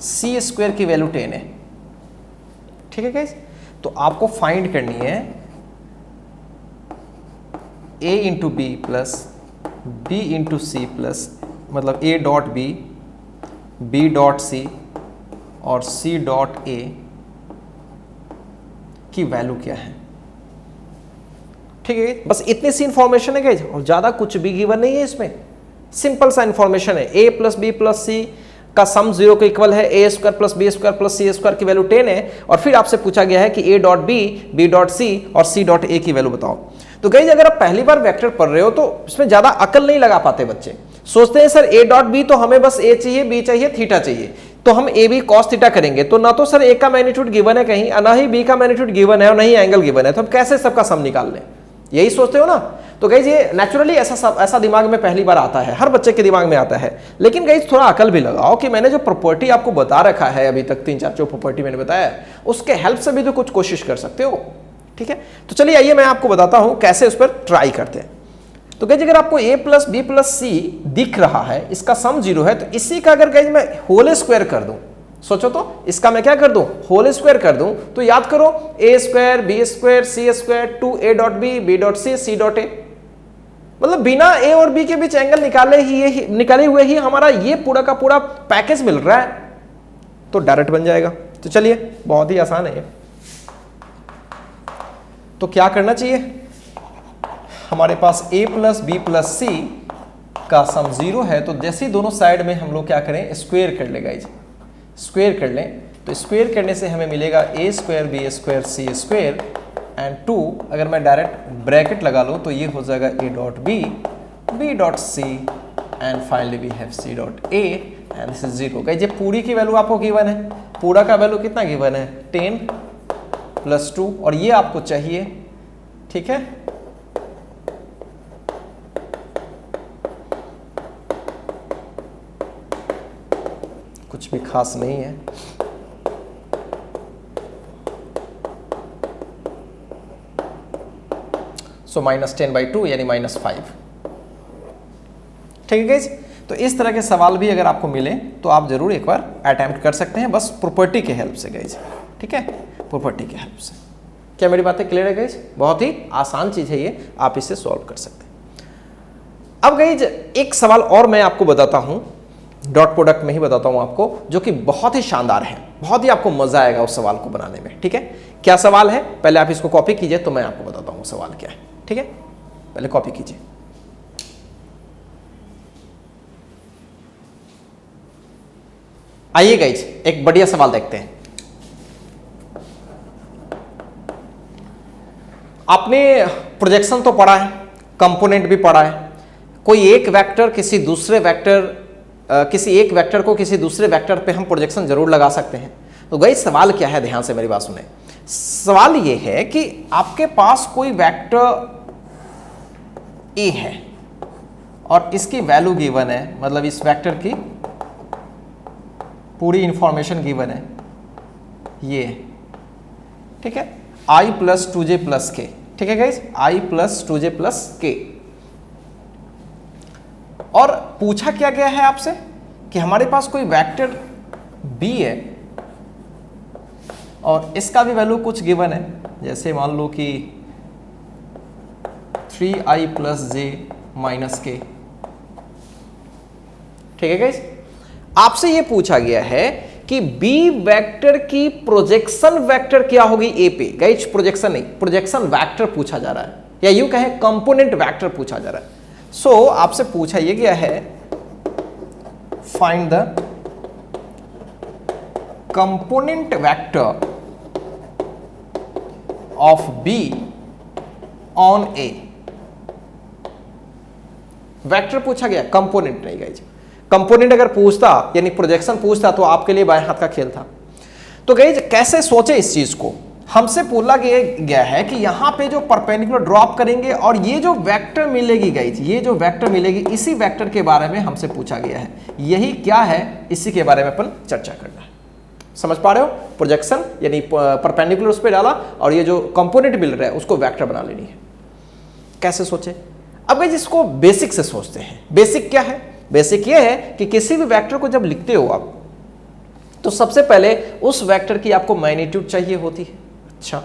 C square की वैल्यू 10 है, ठीक है गाइस, तो आपको फाइंड करनी है a into b plus b into c plus मतलब a dot b, b dot c और c डॉट a की वैल्यू क्या है। ठीक है, बस इतनी सी इंफॉर्मेशन है गाइस, और ज्यादा कुछ भी गिवन नहीं है इसमें, सिंपल सा इंफॉर्मेशन है। a plus B plus C का सम 0 के इक्वल है, A square plus B square plus C square की वैल्यू 10 है, और फिर आपसे पूछा गया है कि a dot b, b dot c और c डॉट a की वैल्यू बताओ। तो गाइस अगर आप पहली बार वेक्टर पढ़ रहे हो तो इसमें ज्यादा अकल नहीं लगा पाते बच्चे, सोचते हैं सर a डॉट बी तो हमें बस a चाहिए, b चाहिए, थीटा चाहिए, तो हम ए बी कॉस थीटा करेंगे, तो ना तो सर ए का मैग्नीट्यूड गिवन है कहीं, ना ही बी का मैग्नीट्यूड गिवन है और ना ही एंगल गिवन है, तो हम कैसे सबका सम निकाल लें, यही सोचते हो ना। तो गाइज ये नेचुरली ऐसा दिमाग में पहली बार आता है, हर बच्चे के दिमाग में आता है। लेकिन गाइज थोड़ा अकल भी लगाओ कि मैंने जो प्रॉपर्टी आपको बता रखा है अभी तक, 3-4 जो प्रॉपर्टी मैंने बताया, उसके हेल्प से भी तो कुछ कोशिश कर सकते हो। ठीक है, तो चलिए आइए मैं आपको बताता हूं कैसे उस पर ट्राई करते हैं। तो गाइज अगर आपको a प्लस बी प्लस सी दिख रहा है, इसका सम 0 है, तो इसी का अगर गाइज मैं होल स्क्वायर कर दूं, सोचो तो इसका मैं क्या कर दूं, होल स्क्वायर कर दूं, तो याद करो a square B square c square 2a dot b, b dot c, c dot a, मतलब बिना a और b के बीच एंगल निकाले हुए ही हमारा ये पूरा का पूरा पैकेज मिल रहा है, तो डायरेक्ट बन जाएगा। तो चलिए बहुत ही आसान है ये। तो क्या करना चाहिए, हमारे पास a plus B plus C का सम 0 है, तो जैसे ही दोनों साइड में हम लोग क्या करें, स्क्वायर कर ले गाइज, स्क्वायर कर लें, तो स्क्वायर करने से हमें मिलेगा a square B square c square and 2, अगर मैं डायरेक्ट ब्रैकेट लगा लूँ तो ये हो जाएगा a dot b, b dot c and finally we have c dot a and this is 0। Guys ये पूरी की वैल्यू आपको गिवन है, पूरा का वैल्यू कितना गिवन है, 10 प्लस 2, और ये आपको चाहिए। ठीक है, कुछ भी खास नहीं है। सो -10/2 यानी -5। ठीक है गाइज, तो इस तरह के सवाल भी अगर आपको मिले तो आप जरूर एक बार अटेम्प्ट कर सकते हैं, बस प्रॉपर्टी के हेल्प से गाइज। ठीक है, प्रॉपर्टी के हेल्प से। क्या मेरी बातें क्लियर है गाइज? बहुत ही आसान चीज है ये, आप इसे सॉल्व कर सकते हैं। अब गाइज एक सवाल और मैं आपको बताता हूं, डॉट प्रोडक्ट में ही बताता हूं आपको, जो कि बहुत ही शानदार है, बहुत ही आपको मजा आएगा उस सवाल को बनाने में। ठीक है, क्या सवाल है, पहले आप इसको कॉपी कीजिए तो मैं आपको बताता हूं सवाल क्या है। ठीक है, पहले कॉपी कीजिए। आइए गाइज एक बढ़िया सवाल देखते हैं। आपने प्रोजेक्शन तो पढ़ा है, कंपोनेंट भी पढ़ा है, कोई एक वेक्टर किसी दूसरे वेक्टर किसी एक वेक्टर को किसी दूसरे वेक्टर पे हम प्रोजेक्शन जरूर लगा सकते हैं। तो गाइस सवाल क्या है, ध्यान से मेरी बात सुने। सवाल ये है कि आपके पास कोई वेक्टर ए है और इसकी वैल्यू गिवन है, मतलब इस वेक्टर की पूरी इंफॉर्मेशन गिवन है ये। ठीक है, i प्लस 2j प्लस के। ठीक है guys, i plus 2j plus के। और पूछा क्या गया है आपसे कि हमारे पास कोई वेक्टर b है और इसका भी वैल्यू कुछ गिवन है, जैसे मान लो कि 3i प्लस j माइनस के। ठीक है गाइस, आपसे ये पूछा गया है कि b वेक्टर की प्रोजेक्शन वेक्टर क्या होगी a पे। गाइस प्रोजेक्शन नहीं, प्रोजेक्शन वेक्टर पूछा जा रहा है, या यूं कहें कंपोनेंट वेक्टर पूछा जा रहा है। सो आपसे पूछा ये गया है find the component vector of B on A. Vector पूछा गया, कंपोनेंट नहीं गाइज। कंपोनेंट अगर पूछता यानी प्रोजेक्शन पूछता तो आपके लिए बाएं हाथ का खेल था। तो गाइज कैसे सोचे इस चीज को, हमसे बोला गया है कि यहां पे जो परपेंडिकुलर ड्रॉप करेंगे और ये जो वेक्टर मिलेगी गाइज, ये जो वेक्टर मिलेगी इसी वेक्टर के बारे में हमसे पूछा गया है। यही क्या है, इसी के बारे में अपन चर्चा करना है। समझ पा रहे हो? प्रोजेक्शन यानी परपेंडिकुलर उस पर डाला और ये जो कंपोनेंट मिल रहा है उसको वेक्टर बना लेनी है। कैसे सोचे? अब गाइज इसको बेसिक से सोचते हैं। बेसिक क्या है? बेसिक ये है कि किसी भी वेक्टर को जब लिखते हो आप तो सबसे पहले उस वेक्टर की आपको मैग्नीट्यूड चाहिए होती है। अच्छा,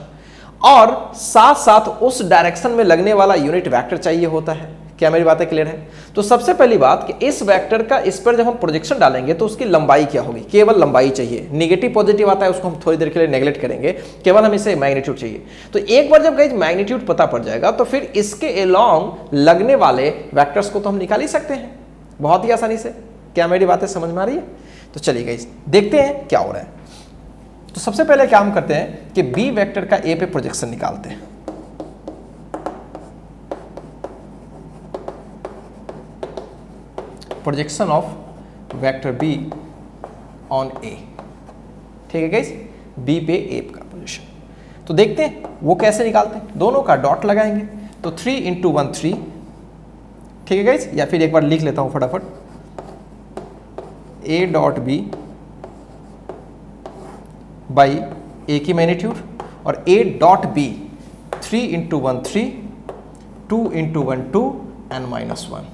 और साथ साथ उस डायरेक्शन में लगने वाला यूनिट वेक्टर चाहिए होता है। क्या मेरी बातें क्लियर है? तो सबसे पहली बात कि इस वेक्टर का इस पर जब हम प्रोजेक्शन डालेंगे तो उसकी लंबाई क्या होगी? केवल लंबाई चाहिए। नेगेटिव पॉजिटिव आता है उसको हम थोड़ी देर के लिए नेगलेक्ट करेंगे, केवल हम इसे मैग्नीट्यूड चाहिए। तो एक बार जब गाइस मैग्नीट्यूड पता पड़ जाएगा तो फिर इसके अलोंग लगने वाले वेक्टर्स को तो हम निकाल ही सकते हैं बहुत ही आसानी से। क्या मेरी बातें समझ में आ रही है? तो चलिए गाइस देखते हैं क्या हो रहा है। तो सबसे पहले क्या हम करते हैं कि बी वेक्टर का ए पे प्रोजेक्शन निकालते हैं। Projection of vector B on A. ठीक है गाइस, बी पे ए का पोजीशन। तो देखते हैं वो कैसे निकालते हैं। दोनों का डॉट लगाएंगे तो 3 × 1 3। ठीक है गाइस, या फिर एक बार लिख लेता हूं फटाफट, A dot B by A की मैग्नीट्यूड और A dot B 3 × 1 3, 2 × 1 2 and -1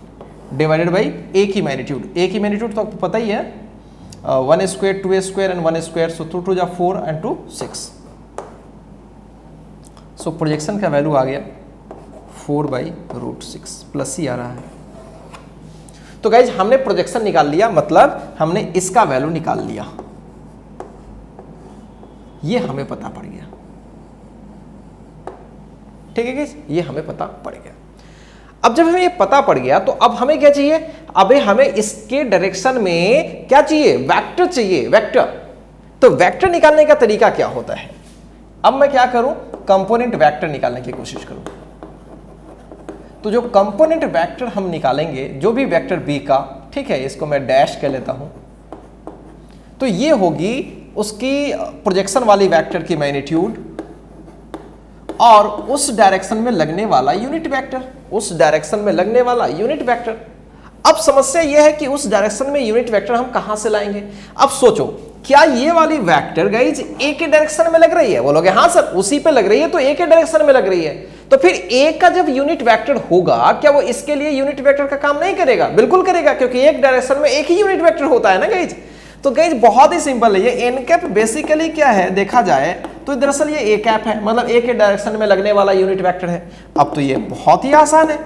divided by A की मैग्नीट्यूड। ए की मैग्नीट्यूड तो आपको पता ही है, 1 स्क्वायर 2 स्क्वायर एंड 1 स्क्वायर, सो 2 2 जा 4 एंड 2 6। सो प्रोजेक्शन का वैल्यू आ गया 4/√6 प्लस ही आ रहा है। तो गाइज हमने प्रोजेक्शन निकाल लिया, मतलब हमने इसका वैल्यू निकाल लिया, ये हमें पता पड़ गया। ठीक है गाइज, ये हमें पता पड़ गया। अब जब हमें ये पता पड़ गया तो अब हमें क्या चाहिए? अबे हमें इसके डायरेक्शन में क्या चाहिए? वेक्टर चाहिए, वेक्टर। तो वेक्टर निकालने का तरीका क्या होता है? अब मैं क्या करूं? कंपोनेंट वेक्टर निकालने की कोशिश करूं। तो जो कंपोनेंट वेक्टर हम निकालेंगे, जो भी वेक्टर बी का, ठीक है, इसको मैं डैश कह लेता हूं, तो ये होगी उसकी प्रोजेक्शन वाली वेक्टर की मैग्नीट्यूड और उस डायरेक्शन में लगने वाला यूनिट वेक्टर, उस डायरेक्शन में लगने वाला यूनिट वेक्टर। अब समस्या यह है कि उस डायरेक्शन में यूनिट वेक्टर हम कहां से लाएंगे? अब सोचो, क्या ये वाली वेक्टर गाइज ए के डायरेक्शन में लग रही है? बोलोगे हाँ सर, उसी पे लग रही है, तो ए के डायरेक्शन में लग रही है। तो फिर ए का जब यूनिट वेक्टर होगा, क्या वो इसके लिए यूनिट वेक्टर का काम नहीं करेगा? बिल्कुल करेगा, क्योंकि एक डायरेक्शन में एक ही यूनिट वेक्टर होता है ना गाइज। तो गाइज बहुत ही सिंपल है, ये एन कैप बेसिकली क्या है देखा जाए तो दरअसल ये ए कैप है, मतलब ए के डायरेक्शन में लगने वाला यूनिट वेक्टर है। अब तो ये बहुत ही आसान है,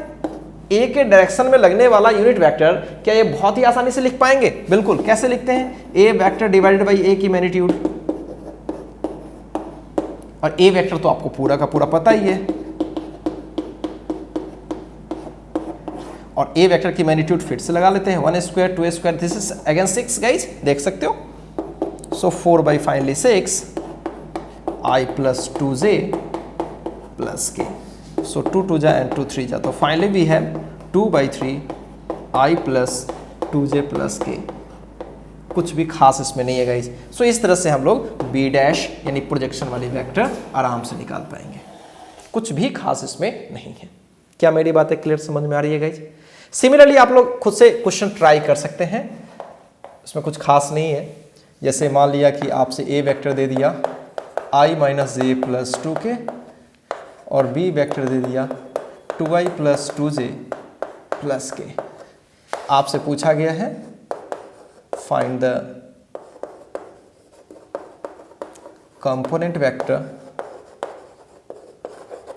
ए के डायरेक्शन में लगने वाला यूनिट वेक्टर, क्या ये बहुत ही आसानी से लिख पाएंगे? बिल्कुल। कैसे लिखते हैं? ए वेक्टर डिवाइडेड बाई ए की मैग्नीट्यूड, और ए वेक्टर तो आपको पूरा का पूरा पता ही है, और ए वेक्टर की मैग्नीट्यूड फिर से लगा लेते हैं, 1 square 2 square, this is again 6 guys, देख सकते हो। सो 4/6 I + 2j + k, so 2 2 जा and 2 3 जा, तो finally we have 2/3 I + 2j + k। कुछ भी खास इसमें नहीं है गाइज। सो इस तरह से हम लोग b डैश यानी प्रोजेक्शन वाली वेक्टर आराम से निकाल पाएंगे, कुछ भी खास इसमें नहीं है। क्या मेरी बातें क्लियर समझ में आ रही है गाइज? सिमिलरली आप लोग खुद से क्वेश्चन ट्राई कर सकते हैं, इसमें कुछ खास नहीं है। जैसे मान लिया कि आपसे ए वेक्टर दे दिया I - j + 2k और बी वेक्टर दे दिया 2i + 2j + k। आपसे पूछा गया है find the component vector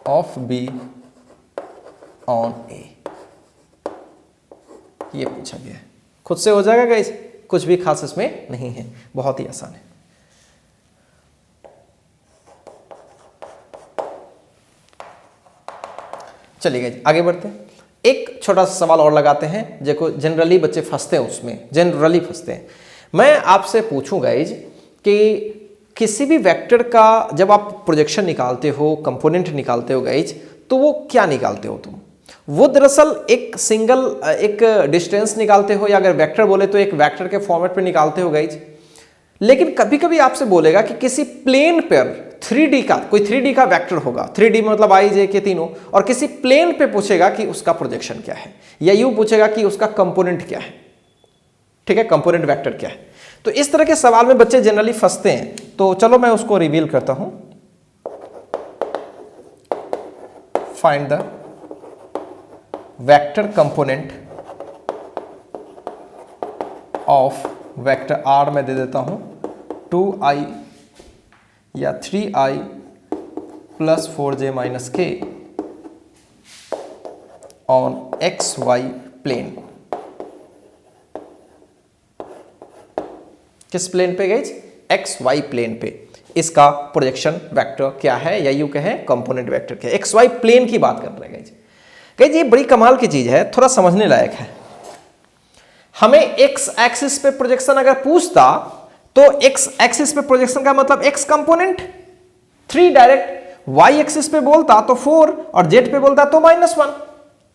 of B on A, ये पूछा गया है। खुद से हो जाएगा गाइस, कुछ भी खास इसमें नहीं है, बहुत ही आसान है। चलिए गाइस आगे बढ़ते हैं। एक छोटा सा सवाल और लगाते हैं, देखो जनरली बच्चे फंसते हैं उसमें, जनरली फंसते हैं। मैं आपसे पूछूं गाइज कि किसी भी वेक्टर का जब आप प्रोजेक्शन निकालते हो, कंपोनेंट निकालते हो गाइज, तो वो क्या निकालते हो तुम? वो दरअसल एक सिंगल एक डिस्टेंस निकालते हो, या अगर वेक्टर बोले तो एक वेक्टर के फॉर्मेट पे निकालते हो गाइज। लेकिन कभी कभी आपसे बोलेगा कि किसी प्लेन पर 3D का कोई 3D का वेक्टर होगा, 3D मतलब आई जे के तीनों, और किसी प्लेन पे पूछेगा कि उसका प्रोजेक्शन क्या है, या यूं पूछेगा कि उसका कंपोनेंट क्या है, ठीक है, कंपोनेंट वेक्टर क्या है। तो इस तरह के सवाल में बच्चे जनरली फंसते हैं। तो चलो मैं उसको रिवील करता हूं। Find the vector component of vector R में दे देता हूं 2i या 3i plus 4j minus k on xy plane. किस प्लेन पे गाइज? xy प्लेन पे। इसका प्रोजेक्शन वेक्टर क्या है, या यूं कहें कंपोनेंट वेक्टर क्या है। xy प्लेन की बात कर रहे हैं गाइज। गाइज ये बड़ी कमाल की चीज है, थोड़ा समझने लायक है। हमें x एक्सिस पे प्रोजेक्शन अगर पूछता तो x एक्सिस पे प्रोजेक्शन का मतलब x component 3 direct, y axis पे बोलता तो 4 और z पे बोलता तो -1।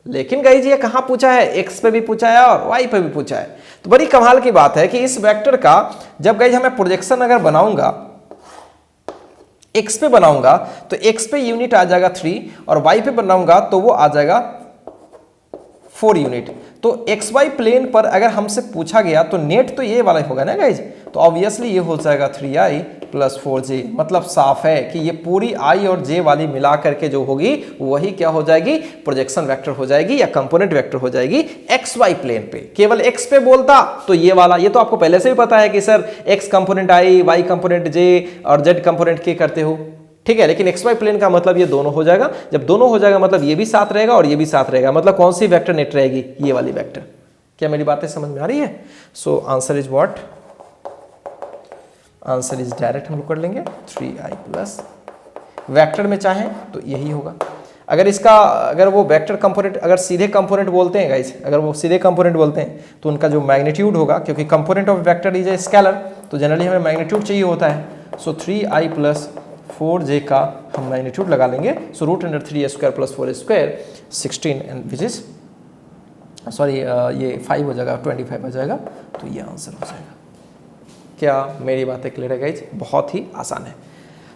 लेकिन गाइज ये कहां पूछा है? x पे भी पूछा है और y पे भी पूछा है। तो बड़ी कमाल की बात है कि इस वेक्टर का जब गाइज हमें प्रोजेक्शन अगर बनाऊंगा, x पे बनाऊंगा तो x पे यूनिट आ जाएगा 3 और y पे बनाऊंगा तो वो आ जाएगा 4 यूनिट। तो xy प्लेन पर अगर हमसे पूछा गया तो नेट तो ये वाला होगा ना गाइज, तो ऑब्वियसली ये हो जाएगा 3i प्लस 4j। मतलब साफ है कि ये पूरी i और j वाली मिला करके जो होगी वही क्या हो जाएगी? प्रोजेक्शन वेक्टर हो जाएगी या कंपोनेंट वेक्टर हो जाएगी xy प्लेन पे। केवल x पे बोलता तो ये वाला, ये तो आपको पहले से भी पता है कि sir x component i, y component j और z कंपोनेंट k करते हो, ठीक है। लेकिन xy प्लेन का मतलब ये दोनों हो जाएगा। जब दोनों हो जाएगा मतलब ये भी साथ रहेगा और ये भी साथ रहेगा। मतलब कौन सी वेक्टर नेट रहेगी? ये वाली वेक्टर। क्या मेरी बातें समझ में आ रही है? So answer is what? Answer is direct हम लोग कर लेंगे 3i प्लस, वेक्टर में चाहें तो यही होगा। अगर वो वेक्टर कंपोनेंट अगर सीधे कंपोनेंट बोलते हैं गाइस, अगर वो सीधे कंपोनेंट बोलते हैं तो उनका जो मैग्नीट्यूड होगा, क्योंकि component of vector is a scalar, तो जनरली हमें मैग्नीट्यूड चाहिए होता है। सो 3i प्लस 4j का हम मैग्नीट्यूड लगा लेंगे। सो √3a² plus 4a² 16 and which is sorry ये 5 हो जाएगा, 25 हो जाएगा। तो ये आंसर हो जाएगा। क्या मेरी बातें क्लियर है गाइज? बहुत ही आसान है।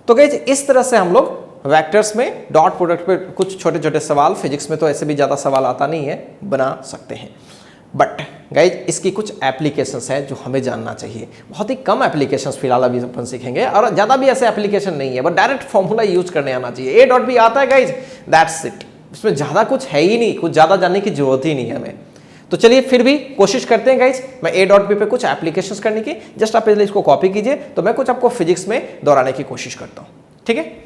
तो गाइज इस तरह से हम लोग वेक्टर्स में डॉट प्रोडक्ट पे कुछ छोटे छोटे सवाल, फिजिक्स में तो ऐसे भी ज़्यादा सवाल आता नहीं है, बना सकते हैं। बट गाइज इसकी कुछ एप्लीकेशंस है जो हमें जानना चाहिए। बहुत ही कम एप्लीकेशंस फिलहाल अभी अपन सीखेंगे, और ज़्यादा भी ऐसे एप्लीकेशन नहीं है, बट डायरेक्ट फॉर्मूला यूज करने आना चाहिए। A डॉट भी आता है गाइज, दैट्स इट। इसमें ज़्यादा कुछ है ही नहीं, कुछ ज़्यादा जानने की जरूरत ही नहीं है हमें। तो चलिए फिर भी कोशिश करते हैं गाइज, मैं A डॉट बी पे कुछ एप्लीकेशंस करने की, जस्ट आप पहले इसको कॉपी कीजिए, तो मैं कुछ आपको फिजिक्स में दोहराने की कोशिश करता हूँ, ठीक है।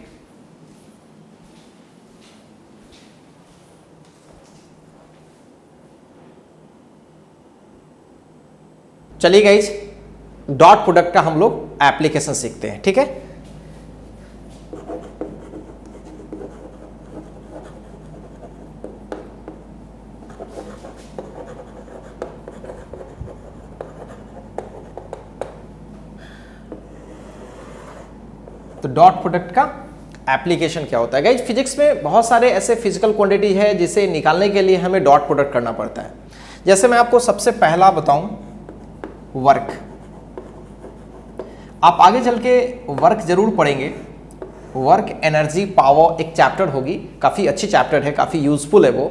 चलिए गाइज डॉट प्रोडक्ट का हम लोग एप्लीकेशन सीखते हैं, ठीक है। तो डॉट प्रोडक्ट का एप्लीकेशन क्या होता है गाइज? फिजिक्स में बहुत सारे ऐसे फिजिकल क्वांटिटी है जिसे निकालने के लिए हमें डॉट प्रोडक्ट करना पड़ता है। जैसे मैं आपको सबसे पहला बताऊं, वर्क। आप आगे चल के वर्क जरूर पढ़ेंगे। वर्क एनर्जी पावर एक चैप्टर होगी, काफ़ी अच्छी चैप्टर है, काफ़ी यूजफुल है वो।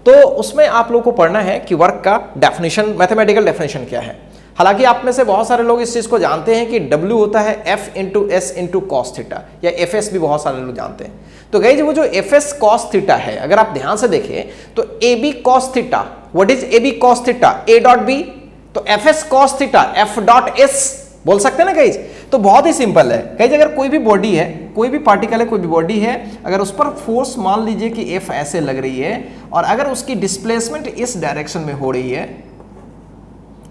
तो उसमें आप लोगों को पढ़ना है कि वर्क का डेफिनेशन, मैथमेटिकल डेफिनेशन क्या है। हालांकि आप में से बहुत सारे लोग इस चीज़ को जानते हैं कि W होता है F into S into cos theta, या FS भी बहुत सारे लोग जानते हैं। तो गाइज वो जो FS कॉस थीटा है, अगर आप ध्यान से देखें तो AB cos theta, what is AB cos theta? A dot b, तो FS cos theta F dot S बोल सकते हैं ना गाइज। तो बहुत ही सिंपल है गाइज। अगर कोई भी बॉडी है, कोई भी पार्टिकल है, कोई भी बॉडी है, अगर उस पर फोर्स मान लीजिए कि F ऐसे लग रही है, और अगर उसकी डिस्प्लेसमेंट इस डायरेक्शन में हो रही है,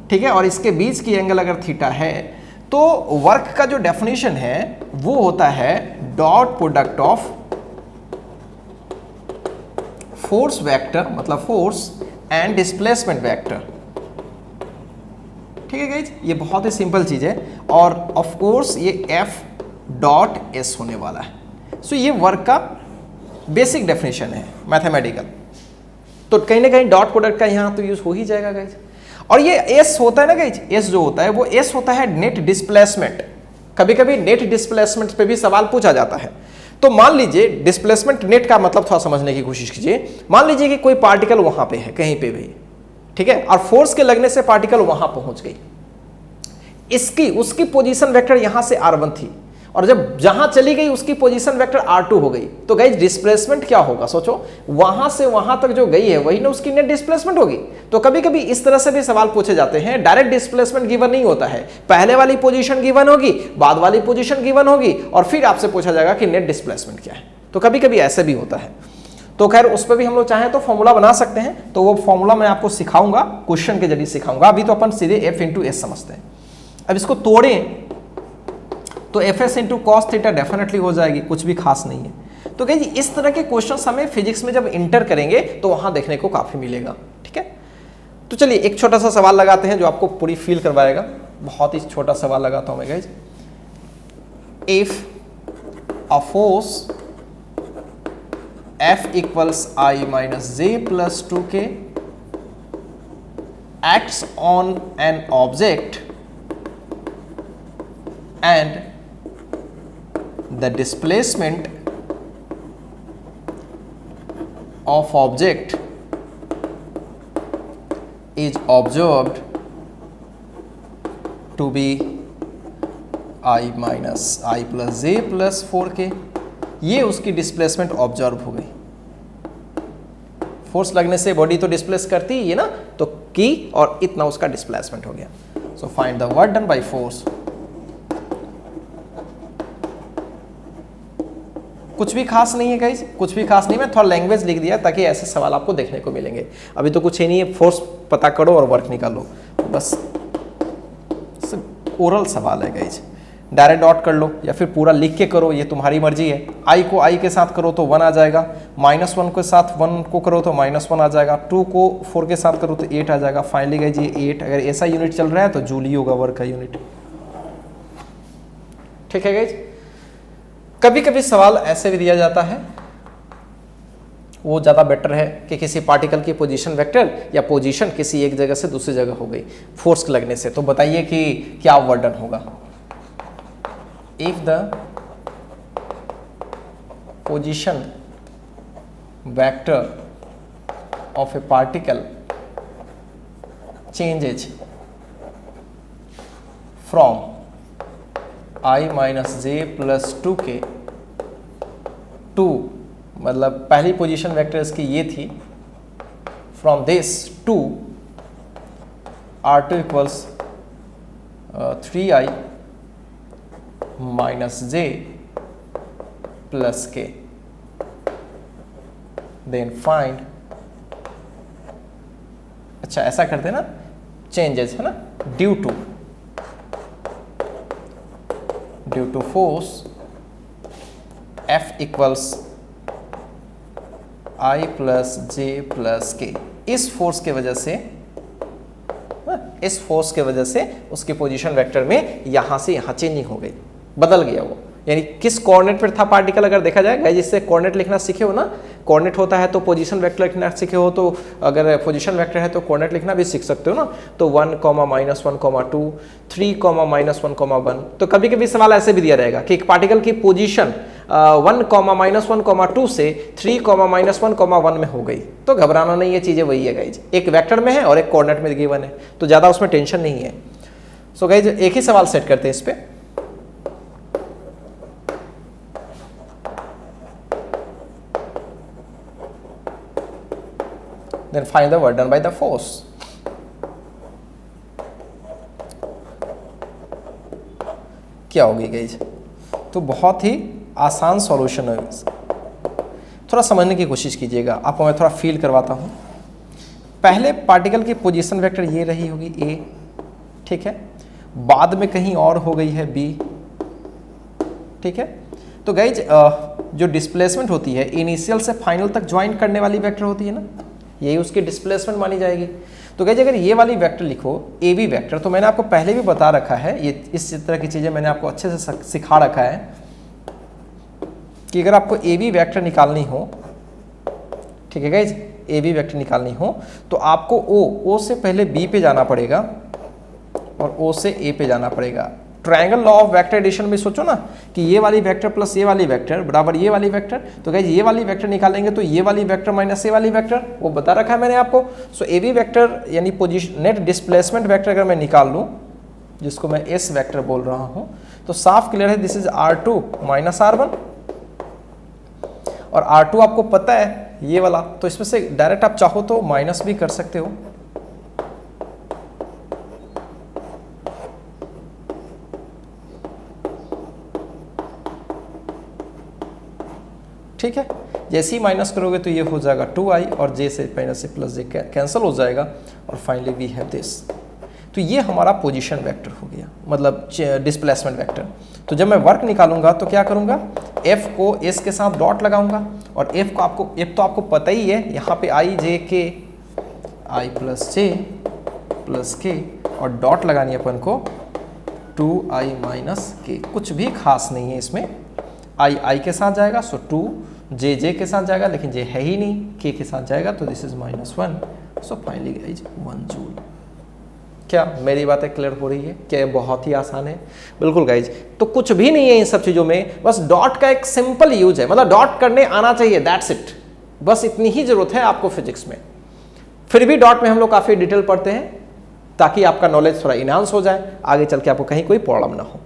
ठीक है, और इसके बीच की एंगल अगर थीटा है, तो वर्क का जो डेफिनेशन है वो होता है dot product of force vector मतलब फोर्स एंड डिस्प्लेसमेंट वेक्टर। ठीक है गाइज, ये बहुत ही सिंपल चीज है और ऑफ कोर्स ये एफ डॉट एस होने वाला है। सो ये वर्क का बेसिक डेफिनेशन है मैथमेटिकल। तो कहीं ना कहीं डॉट प्रोडक्ट का यहाँ तो यूज हो ही जाएगा गाइज। और ये एस होता है ना गाइज, एस जो होता है वो एस होता है नेट डिस्प्लेसमेंट। कभी कभी नेट डिस्प्लेसमेंट पे भी सवाल पूछा जाता है। तो मान लीजिए डिस्प्लेसमेंट नेट का मतलब थोड़ा समझने की कोशिश कीजिए। मान लीजिए कि कोई पार्टिकल वहां पे है कहीं पे भी, ठीक है, और फोर्स के लगने से पार्टिकल वहां पहुंच गई। इसकी उसकी पोजीशन वेक्टर यहां से r1 थी और जब जहां चली गई उसकी पोजीशन वेक्टर r2 हो गई। तो गाइस डिस्प्लेसमेंट क्या होगा सोचो, वहां से वहां तक जो गई है वही ना उसकी नेट डिस्प्लेसमेंट होगी। तो कभी कभी इस तरह से भी सवाल पूछे जाते हैं, डायरेक्ट डिस्प्लेसमेंट गिवन नहीं होता है, पहले वाली पोजीशन गिवन होगी, बाद वाली पोजीशन गिवन होगी और फिर आपसे पूछा जाएगा कि नेट डिस्प्लेसमेंट क्या है। तो कभी कभी ऐसे भी होता है। तो खैर उस पर भी हम लोग चाहें तो फॉर्मूला बना सकते हैं, तो वो फॉर्मूला मैं आपको सिखाऊंगा, क्वेश्चन के जरिए सिखाऊंगा। अभी तो अपन सीधे एफ इंटू एस समझते हैं। अब इसको तोड़ें तो F S into cos theta definitely हो जाएगी, कुछ भी खास नहीं है। तो कहिए इस तरह के क्वेश्चंस हमें फिजिक्स में जब इंटर करेंगे तो वहां देखने को काफी मिलेगा। ठीक है, तो चलिए एक छोटा सा सवाल लगाते हैं जो आपको पूरी फील करवाएगा। बहुत ही छोटा सवाल लगाता हूं मैं guys. If a force F equals I minus J plus 2K acts on an object and the displacement of object is observed to be I minus I plus J plus 4K। ये उसकी displacement observe हो गई। Force लगने से body तो displace करती ही है ना, तो की और इतना उसका डिस्प्लेसमेंट हो गया। So find the work done by force. कुछ भी खास नहीं है गाइस, कुछ भी खास नहीं। मैं थोड़ा लैंग्वेज लिख दिया ताकि ऐसे सवाल आपको देखने को मिलेंगे। अभी तो कुछ ही नहीं है, फोर्स पता करो और वर्क निकालो, बस ओरल सवाल है गाइस। डायरेक्ट डॉट कर लो या फिर पूरा लिख के करो, ये तुम्हारी मर्जी है। आई को आई के साथ करो तो 1 आ जाएगा, -1 के साथ 1 को करो तो -1 आ जाएगा, 2 को 4 के साथ करो तो 8 आ जाएगा। फाइनली गाइस ये 8, अगर ऐसा यूनिट चल रहा है तो जूल ही होगा वर्क का यूनिट। ठीक है गाइस, कभी कभी सवाल ऐसे भी दिया जाता है, वो ज़्यादा बेटर है कि किसी पार्टिकल की पोजीशन वेक्टर या पोजीशन किसी एक जगह से दूसरी जगह हो गई फोर्स लगने से। तो बताइए कि क्या वर्डन होगा। If the position vector of a particle changes from I minus j plus 2k to, मतलब पहली पोजीशन वेक्टर इसकी ये थी, from this to R2 equals 3i minus j plus k, then find, अच्छा ऐसा करते हैं ना, चेंजेस है ना, due to force F equals I plus j plus k। इस फोर्स के वजह से उसकी पोजीशन वेक्टर में यहां से यहां चेंजिंग हो गई, बदल गया वो। यानी किस कोऑर्डिनेट पर था पार्टिकल, अगर देखा जाए गाइस, जिससे कोऑर्डिनेट लिखना सीखे हो ना, कोऑर्डिनेट होता है तो पोजीशन वेक्टर लिखना सीखे हो, तो अगर पोजीशन वेक्टर है तो कोऑर्डिनेट लिखना भी सीख सकते हो ना। तो 1, -1, 2, 3, -1, 1। तो कभी कभी सवाल ऐसे भी दिया रहेगा कि एक पार्टिकल की पोजीशन 1, -1, 2 से 3, -1, 1 में हो गई। तो घबराना नहीं है, चीजें वही है गाइज, एक वेक्टर में है और एक कोऑर्डिनेट में गिवन है, तो ज्यादा उसमें टेंशन नहीं है। सो गाइज एक ही सवाल सेट करते हैं इस पे। Then find the work done by the force। क्या होगी गाइज, तो बहुत ही आसान सॉल्यूशन है। थोड़ा समझने की कोशिश कीजिएगा, आपको मैं थोड़ा फील करवाता हूँ। पहले पार्टिकल की पोजीशन वेक्टर ये रही होगी A, ठीक है, बाद में कहीं और हो गई है B, ठीक है, तो गाइज जो डिस्प्लेसमेंट होती है इनिशियल से फाइनल तक ज्वाइन करने वाली वेक्टर होती है ना, यही उसकी डिस्प्लेसमेंट मानी जाएगी। तो गाइज अगर ये वाली वेक्टर लिखो ए बी वेक्टर, तो मैंने आपको पहले भी बता रखा है, ये इस तरह की चीज़ें मैंने आपको अच्छे से सिखा रखा है कि अगर आपको ए बी वेक्टर निकालनी हो, ठीक है गाइज, ए बी वेक्टर निकालनी हो तो आपको ओ से पहले बी पे जाना पड़ेगा और ओ से ए पे जाना पड़ेगा। Triangle law of vector addition में सोचो ना कि ये वाली वेक्टर प्लस ये वाली वेक्टर बराबर ये वाली वेक्टर, तो गाइज ये वाली वेक्टर निकालेंगे तो ये वाली वेक्टर माइनस ये वाली वेक्टर, वो बता रखा है मैंने आपको। सो ए बी वेक्टर यानी पोजीशन नेट डिस्प्लेसमेंट वेक्टर अगर मैं निकाल लूँ, जिसको मैं एस वेक्टर बोल रहा हूँ, तो साफ क्लियर है this is R2 minus R1, और R2 आपको पता है ये वाला, तो इसमें से डायरेक्ट आप चाहो तो माइनस भी कर सकते हो। ठीक है, जैसे ही माइनस करोगे तो ये हो जाएगा 2i और j से माइनस से प्लस j कैंसिल हो जाएगा और फाइनली वी हैव दिस। तो ये हमारा पोजीशन वेक्टर हो गया, मतलब डिस्प्लेसमेंट वेक्टर। तो जब मैं वर्क निकालूंगा तो क्या करूंगा, f को s के साथ डॉट लगाऊंगा और f तो आपको पता ही है, यहाँ पे i j k i plus j plus k और डॉट लगानी है अपन को 2i माइनस k। कुछ भी खास नहीं है इसमें, i के साथ जाएगा सो 2, j के साथ जाएगा लेकिन j है ही नहीं, k के साथ जाएगा तो this is -1, so finally guys 1 joule. क्या मेरी बातें क्लियर हो रही है? क्या ये बहुत ही आसान है? बिल्कुल गाइज। तो कुछ भी नहीं है इन सब चीज़ों में, बस डॉट का एक सिंपल यूज है, मतलब डॉट करने आना चाहिए, दैट्स इट। बस इतनी ही जरूरत है आपको फिजिक्स में। फिर भी डॉट में हम लोग काफ़ी डिटेल पढ़ते हैं ताकि आपका नॉलेज थोड़ा इनहांस हो जाए, आगे चल के आपको कहीं कोई प्रॉब्लम ना हो।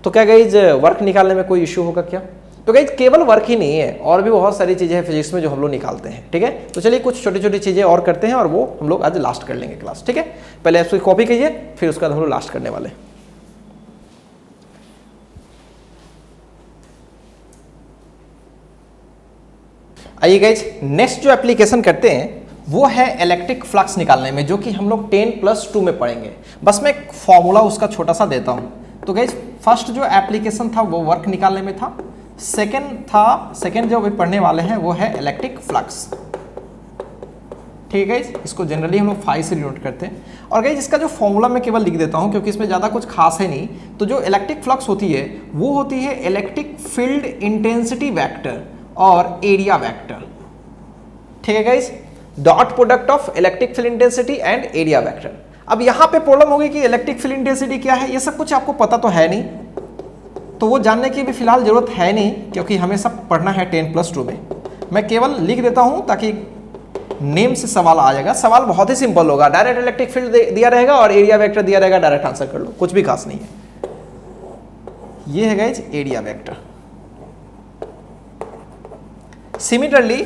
तो क्या गाइज वर्क निकालने में कोई इश्यू होगा क्या? तो गाइज केवल वर्क ही नहीं है, और भी बहुत सारी चीज़ें हैं फिजिक्स में जो हम लोग निकालते हैं। ठीक है, तो चलिए कुछ छोटी छोटी चीज़ें और करते हैं और वो हम लोग आज लास्ट कर लेंगे क्लास। ठीक है, पहले आप उसकी कॉपी कीजिए, फिर उसका हम लोग लास्ट करने वाले। आइए गाइज, नेक्स्ट जो एप्लीकेशन करते हैं वो है इलेक्ट्रिक फ्लक्स निकालने में, जो कि हम लोग 10+2 में पढ़ेंगे। बस मैं एक फॉर्मूला उसका छोटा सा देता हूँ। तो गाइज फर्स्ट जो एप्लीकेशन था वो वर्क निकालने में था, सेकंड जो अभी पढ़ने वाले हैं वो है इलेक्ट्रिक फ्लक्स। ठीक है, इसको जनरली हम लोग फाई से डिनोट करते हैं। और गाइज इसका जो फॉर्मूला मैं केवल लिख देता हूँ क्योंकि इसमें ज़्यादा कुछ खास है नहीं। तो जो इलेक्ट्रिक फ्लक्स होती है वो होती है इलेक्ट्रिक फील्ड इंटेंसिटी वेक्टर और एरिया वेक्टर। ठीक है guys, dot product of electric field intensity and area vector. अब यहाँ पे प्रॉब्लम होगी कि इलेक्ट्रिक फील्ड इंटेंसिटी क्या है, ये सब कुछ आपको पता तो है नहीं, तो वो जानने की भी फिलहाल जरूरत है नहीं क्योंकि हमें सब पढ़ना है 10+2 में। मैं केवल लिख देता हूँ ताकि नेम से सवाल आ जाएगा। सवाल बहुत ही सिंपल होगा, डायरेक्ट इलेक्ट्रिक फील्ड दिया रहेगा और एरिया वेक्टर दिया रहेगा, डायरेक्ट आंसर कर लो, कुछ भी खास नहीं है। ये है गाइज एरिया वेक्टर। सिमिलरली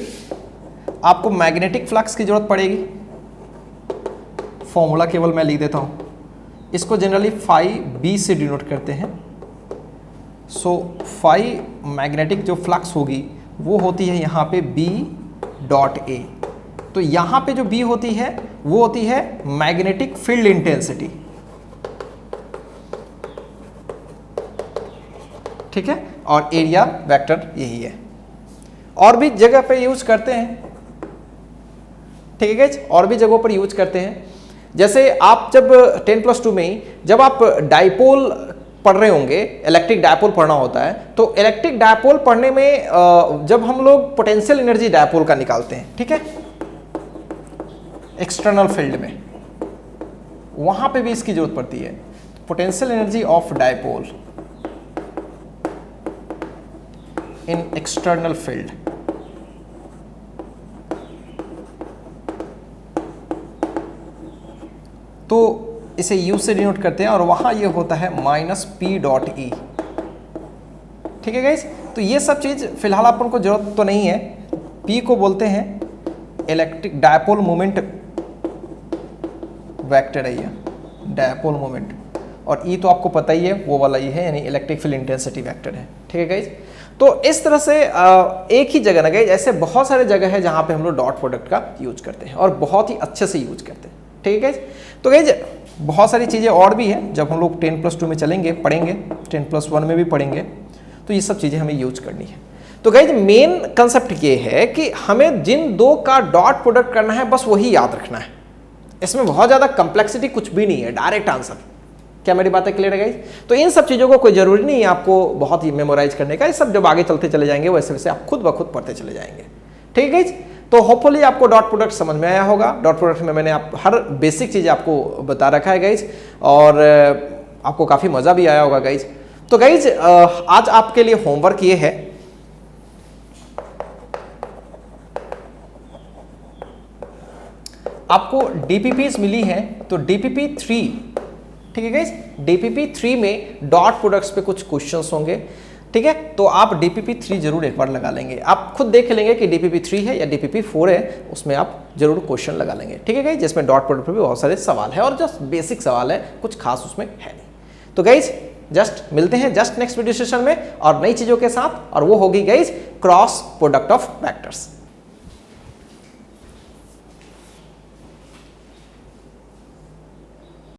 आपको मैग्नेटिक फ्लक्स की जरूरत पड़ेगी, फॉर्मूला केवल मैं लिख देता हूं, इसको जनरली फाई बी से डिनोट करते हैं। सो फाई मैग्नेटिक जो फ्लक्स होगी वो होती है यहाँ पे B.A। तो यहाँ पे जो B होती है वो होती है मैग्नेटिक फील्ड इंटेंसिटी। ठीक है, और एरिया वेक्टर यही है। और भी जगह पे यूज करते हैं, ठीक है गाइस, और भी जगहों पर यूज करते हैं। जैसे आप जब 10+2 में ही जब आप डाइपोल पढ़ रहे होंगे, इलेक्ट्रिक डाइपोल पढ़ना होता है, तो इलेक्ट्रिक डाइपोल पढ़ने में जब हम लोग पोटेंशियल एनर्जी डाइपोल का निकालते हैं, ठीक है, एक्सटर्नल फील्ड में, वहां पे भी इसकी जरूरत पड़ती है, potential energy of dipole in external field. तो इसे U से डिनोट करते हैं और वहां ये होता है -P.E। ठीक है गाइस, तो ये सब चीज फिलहाल अपन को जरूरत तो नहीं है। P को बोलते हैं इलेक्ट्रिक डायपोल मोमेंट वेक्टर है, ये डायपोल मोमेंट, और E तो आपको पता ही है वो वाला ही है, यानी इलेक्ट्रिक फील्ड इंटेंसिटी वेक्टर है। ठीक है गाइस, तो इस तरह से एक ही जगह ना गाइस, ऐसे बहुत सारे जगह है जहां पे हम लोग डॉट प्रोडक्ट का यूज करते हैं और बहुत ही अच्छे से यूज करते हैं। ठीक है गाइस, तो गाइस बहुत सारी चीज़ें और भी हैं जब हम लोग 10+2 में चलेंगे, पढ़ेंगे, 10+1 में भी पढ़ेंगे। तो ये सब चीज़ें हमें यूज करनी है। तो गाइज मेन कंसेप्ट ये है कि हमें जिन दो का डॉट प्रोडक्ट करना है बस वही याद रखना है, इसमें बहुत ज़्यादा कम्प्लेक्सिटी कुछ भी नहीं है, डायरेक्ट आंसर। क्या मेरी बातें क्लियर है गाइज? तो इन सब चीज़ों को कोई ज़रूरी नहीं है आपको बहुत ही मेमोराइज करने का, ये सब जब आगे चलते चले जाएंगे वैसे वैसे आप खुद ब खुद पढ़ते चले जाएंगे। ठीक है गाइज? तो होपफुली आपको डॉट प्रोडक्ट समझ में आया होगा। डॉट प्रोडक्ट में मैंने हर बेसिक चीज़ आपको बता रखा है गाइज, और आपको काफ़ी मज़ा भी आया होगा गाइज। तो गाइज आज आपके लिए होमवर्क ये है, आपको DPPs मिली है तो DPP 3, ठीक है गाइज, DPP 3 में डॉट प्रोडक्ट्स पे कुछ क्वेश्चंस होंगे। ठीक है, तो आप DPP 3 जरूर एक बार लगा लेंगे, आप खुद देख लेंगे कि DPP 3 है या DPP 4 है, उसमें आप जरूर क्वेश्चन लगा लेंगे। ठीक है गाइज, जिसमें डॉट प्रोडक्ट पे भी बहुत सारे सवाल है और जस्ट बेसिक सवाल है, कुछ खास उसमें है नहीं। तो गाइज जस्ट मिलते हैं जस्ट नेक्स्ट वीडियो सेशन में और नई चीज़ों के साथ, और वो होगी guys cross product of vectors.